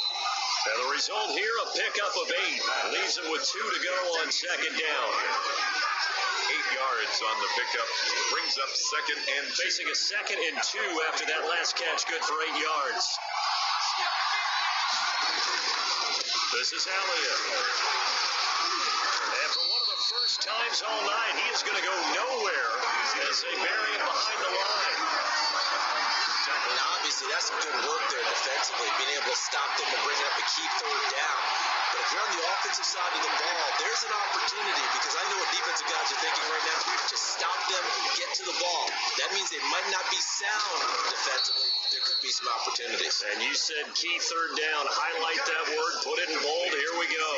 Speaker 1: And the result here, a pickup of 8. Leaves him with 2 to go on second down.
Speaker 3: 8 yards on the pickup. Brings up second and 2.
Speaker 1: Facing a 2nd and 2 after that last catch, good for 8 yards. This is Elliott. And for one of the first times all night, he is going to go nowhere as they bury him behind the line.
Speaker 2: Now, obviously, that's some good work there defensively, being able to stop them and bring up a key third down. But if you're on the offensive side of the ball, there's an opportunity, because I know what defensive guys are thinking right now, to stop them, get to the ball. That means they might not be sound defensively. There could be some opportunities.
Speaker 1: And you said key third down. Highlight that word, put it in bold. Here we go.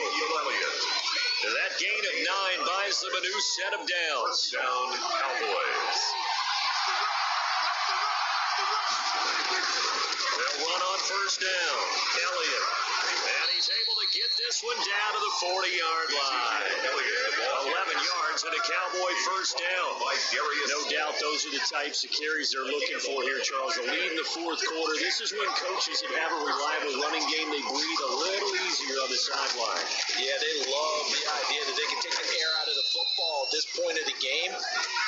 Speaker 1: That gain of 9 buys them a new set of downs.
Speaker 3: First down, Cowboys.
Speaker 1: They'll run on first down. Elliott. And he's able to get this one down to the 40-yard line. 11 yards and a Cowboy first down. No doubt those are the types of carries they're looking for here, Charles. The lead in the fourth quarter. This is when coaches that have a reliable running game, they breathe a little easier on the sideline.
Speaker 2: Yeah, they love the idea that they can take the air out of the football at this point of the game.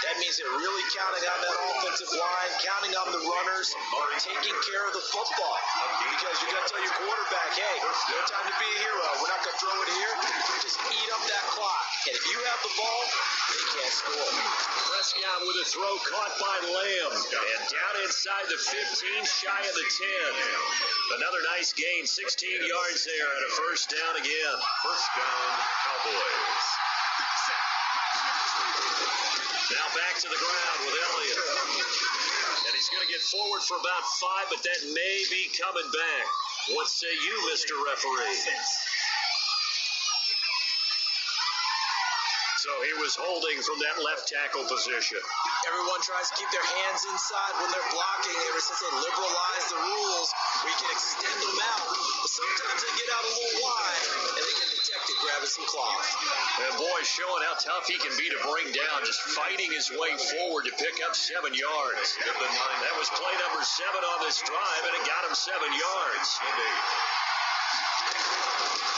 Speaker 2: That means they're really counting on that offensive line, counting on the runners, taking care of the football. Because you're going to tell your quarterback, hey, no time to be a hero. We're not going to throw it here. Just eat up that clock. And if you have the ball, they can't score.
Speaker 1: Prescott with a throw caught by Lamb. And down inside the 15, shy of the 10. Another nice gain, 16 yards there and a first down again.
Speaker 3: First down, Cowboys.
Speaker 1: Now back to the ground with Elliott. And he's going to get forward for about 5, but that may be coming back. What say you, Mr. Referee? So he was holding from that left tackle position.
Speaker 2: Everyone tries to keep their hands inside when they're blocking. Ever since they liberalized the rules, we can extend them out. But sometimes they get out a little wide, and they get detected grabbing some cloth.
Speaker 1: And boy, showing how tough he can be to bring down, just fighting his way forward to pick up 7 yards. That was play number 7 on this drive, and it got him 7 yards.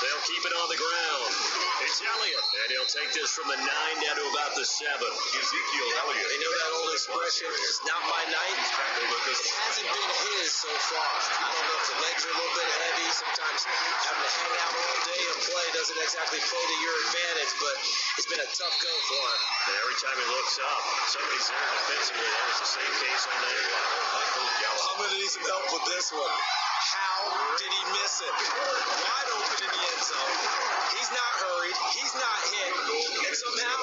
Speaker 1: They'll keep it on the ground. It's Elliott, and he'll take this from the 9 down to about the 7.
Speaker 3: Ezekiel Elliott.
Speaker 2: They know that old expression, it's not my night. It hasn't been his so far. I don't know if the legs are a little bit heavy. Sometimes having to hang out all day and play doesn't exactly play to your advantage, but it's been a tough go for him.
Speaker 1: And every time he looks up, somebody's there defensively. That was the same case on that play.
Speaker 2: I'm going to need some help with this one. How did he miss it? Wide open in the end zone. He's not hurried. He's not hit. And somehow,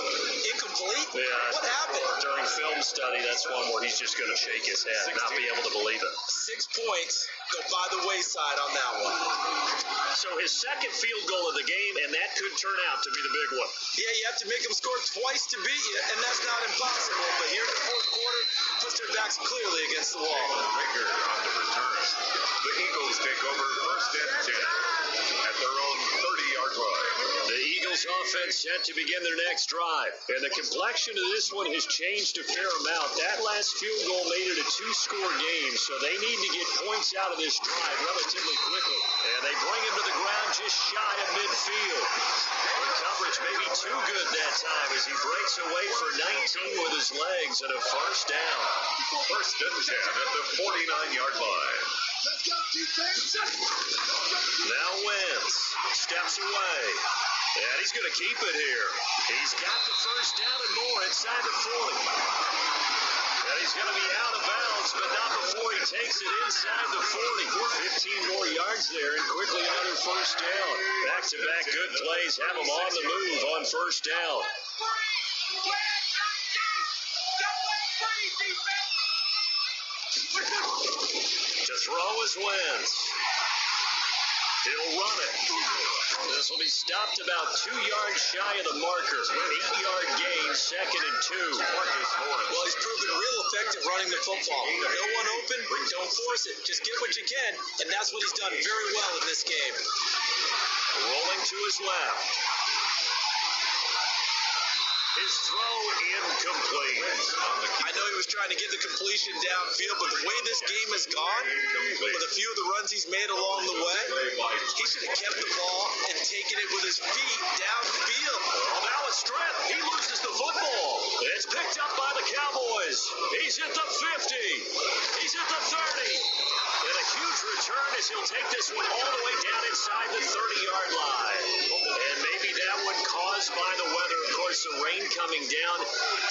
Speaker 2: incomplete?
Speaker 1: Yeah.
Speaker 2: What happened?
Speaker 1: During film study, that's one where he's just going to shake his head and not be able to believe it.
Speaker 2: 6 points go by the wayside on that one.
Speaker 1: So his second field goal of the game, and that could turn out to be the big one.
Speaker 2: Yeah, you have to make them score twice to beat you, and that's not impossible. But here in the fourth quarter, puts their backs clearly against the wall.
Speaker 3: Baker on the return. The Eagles take over first and 10 at their own 30-yard line.
Speaker 1: The Eagles offense set to begin their next drive. And the complexion of this one has changed a fair amount. That last field goal made it a 2-score game, so they need to get points out of this drive relatively quickly. And they bring him to the ground just shy of midfield. The coverage may be too good that time as he breaks away for 19 with his legs and a first down.
Speaker 3: First and 10 at the 49-yard line.
Speaker 4: Let's go, defense.
Speaker 1: Now Wentz steps away. And he's going to keep it here. He's got the first down and more inside the 40. And he's going to be out of bounds, but not before he takes it inside the 40. 15 more yards there, and quickly another first down. Back-to-back good plays have him on the move on first down. To throw is Wentz. He'll run it. This will be stopped about 2 yards shy of the marker. 8-yard gain, second and 2.
Speaker 2: Well, he's proven real effective running the football. No one open, don't force it. Just get what you can, and that's what he's done very well in this game.
Speaker 1: Rolling to his left. His throw incomplete.
Speaker 2: I know he was trying to get the completion downfield, but the way this game has gone, with a few of the runs he's made along the way, he should have kept the ball and taken it with his feet downfield.
Speaker 1: Oh, now a strip. He loses the football. It's picked up by the Cowboys. He's at the 50. He's at the 30. And a huge return as he'll take this one all the way down inside the 30-yard line. And maybe that one caused by the weather. Of course, the rain coming down.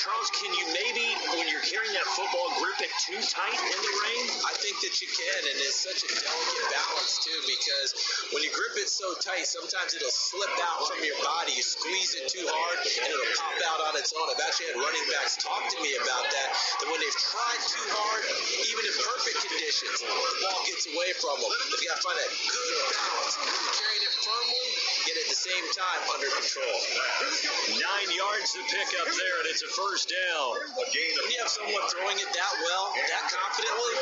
Speaker 1: Charles, can you maybe, when you're carrying that football, grip it too tight in the rain?
Speaker 2: I think that you can, and it's such a delicate balance, too, because when you grip it so tight, sometimes it'll slip out from your body. You squeeze it too hard, and it'll pop out on its own. I've actually had running backs talk to me about that when they've tried too hard, even in perfect conditions, the ball gets away from them. They've got to find that good balance, carrying it firmly, yet at the same time under control.
Speaker 1: 9 yards to pick up there, and it's a first down.
Speaker 2: When you have someone throwing it that well, that confidently,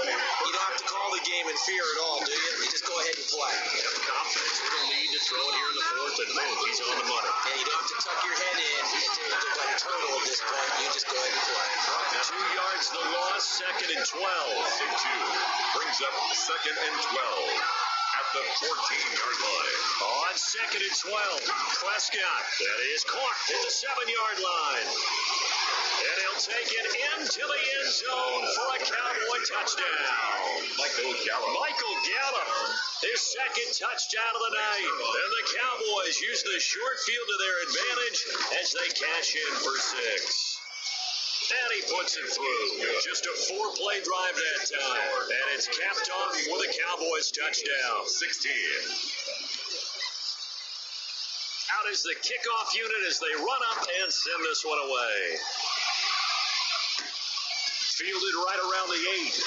Speaker 2: you don't have to call the game in fear at all, do you? You just go ahead and play.
Speaker 1: Confidence with a lead to throw it here in the fourth, and boom, he's on the money.
Speaker 2: Yeah, you don't have to tuck your head in and look like a turtle at this point. You just go ahead and play.
Speaker 1: 2 yards the loss, second and 12.
Speaker 3: 2 brings up second and 12 at the 14-yard line.
Speaker 1: On second and 12, Prescott, that is caught at the 7-yard line. And he'll take it into the end zone for a Cowboy touchdown.
Speaker 3: Michael Gallup,
Speaker 1: his second touchdown of the night. And the Cowboys use the short field to their advantage as they cash in for 6. And he puts it through. Just a 4-play drive that time. And it's capped off with a Cowboys touchdown.
Speaker 3: 16.
Speaker 1: Out is the kickoff unit as they run up and send this one away. Fielded right around the 8.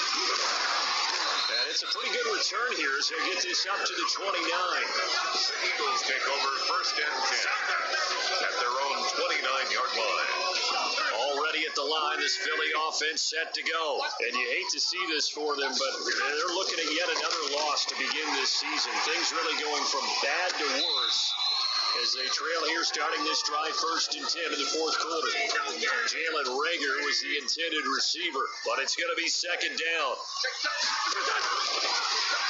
Speaker 1: And it's a pretty good return here as they get this up to the 29.
Speaker 3: The Eagles take over first and 10 at their own 29-yard line.
Speaker 1: Already at the line, this Philly offense set to go. And you hate to see this for them, but they're looking at yet another loss to begin this season. Things really going from bad to worse as they trail here starting this drive first and 10 in the fourth quarter. Jalen Reagor was the intended receiver, but it's going to be second down.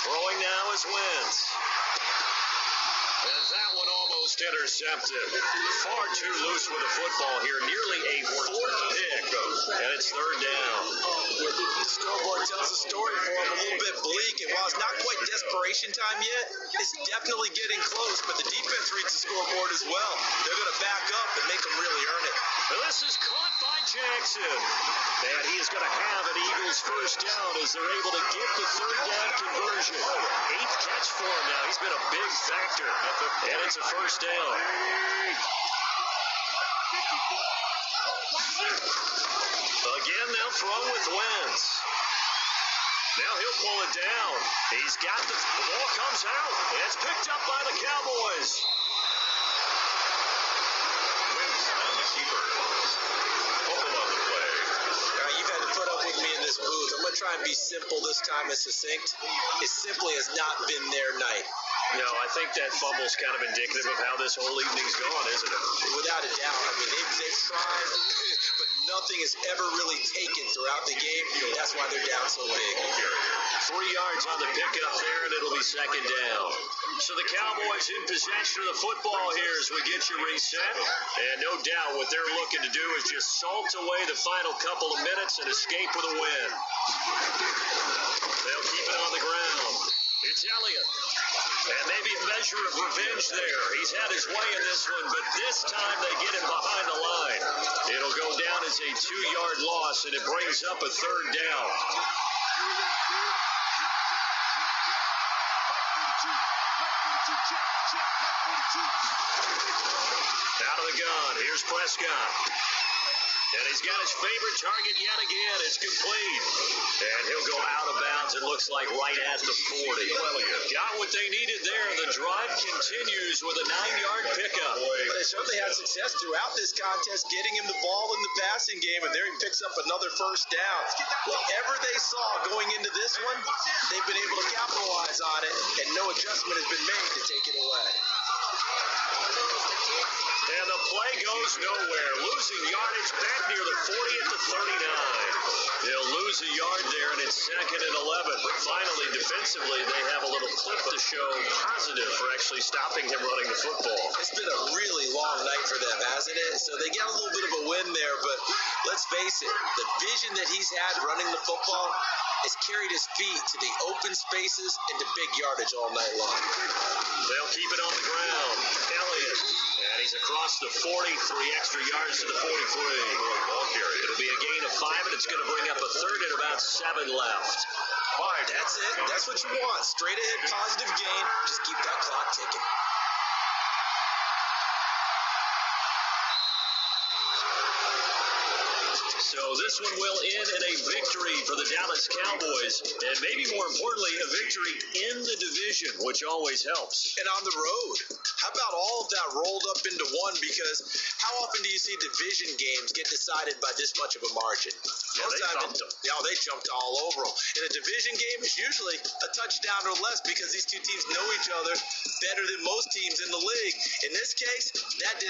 Speaker 1: Throwing now is Wentz. And that one almost intercepted. Far too loose with the football here. Nearly a fourth pick. And it's third down.
Speaker 2: The scoreboard tells a story for him, a little bit bleak. And while it's not quite desperation time yet, it's definitely getting close. But the defense reads the scoreboard as well. They're going to back up and make them really earn it.
Speaker 1: And this is caught by Jackson. And he is going to have an Eagles first down as they're able to get the third down conversion. 8th catch for him now. He's been a big factor. And it's a first down. Again, they'll throw with Wentz. Now he'll pull it down. He's got the ball comes out. It's picked up by the Cowboys.
Speaker 3: Wentz on the keeper. Fumble on the play.
Speaker 2: You've had to put up with me in this booth. I'm going to try and be simple this time and succinct. It simply has not been their night.
Speaker 1: No, I think that fumble's kind of indicative of how this whole evening's gone, isn't it?
Speaker 2: Without a doubt. I mean, they've tried, but nothing has ever really taken throughout the game. That's why they're down so big.
Speaker 1: 3 yards on the pickup there, and it'll be second down. So the Cowboys in possession of the football here as we get you reset. And no doubt what they're looking to do is just salt away the final couple of minutes and escape with a win. It's Elliott. And maybe a measure of revenge there. He's had his way in this one, but this time they get him behind the line. It'll go down as a 2-yard loss, and it brings up a third down. Out of the gun, here's Prescott. And he's got his favorite target yet again. It's complete. And he'll go out of bounds, it looks like, right at the 40. Got what they needed there. The drive continues with a 9-yard pickup.
Speaker 2: But they certainly had success throughout this contest, getting him the ball in the passing game, and there he picks up another first down. Whatever they saw going into this one, they've been able to capitalize on it, and no adjustment has been made to take it away.
Speaker 1: And the play goes nowhere. Losing yardage back near the 40 at the 39. They'll lose a yard there, and it's 2nd and 11. But finally, defensively, they have a little clip to show positive for actually stopping him running the football.
Speaker 2: It's been a really long night for them, hasn't it? So they got a little bit of a win there, but let's face it, the vision that he's had running the football has carried his feet to the open spaces and to big yardage all night long.
Speaker 1: They'll keep it on the ground. Elliott. And he's across the 40, 3 extra yards to the 43. It'll be a gain of 5, and it's going to bring up a third and about 7 left.
Speaker 2: That's it. That's what you want. Straight ahead positive gain. Just keep that clock ticking.
Speaker 1: So this one will end in a victory for the Dallas Cowboys, and maybe more importantly, a victory in the division, which always helps.
Speaker 2: And on the road. How about all of that rolled up into one? Because how often do you see division games get decided by this much of a margin?
Speaker 1: Yeah, they thumped them.
Speaker 2: Yeah, they jumped all over them. In a division game, it's usually a touchdown or less because these two teams know each other better than most teams in the league. In this case, that didn't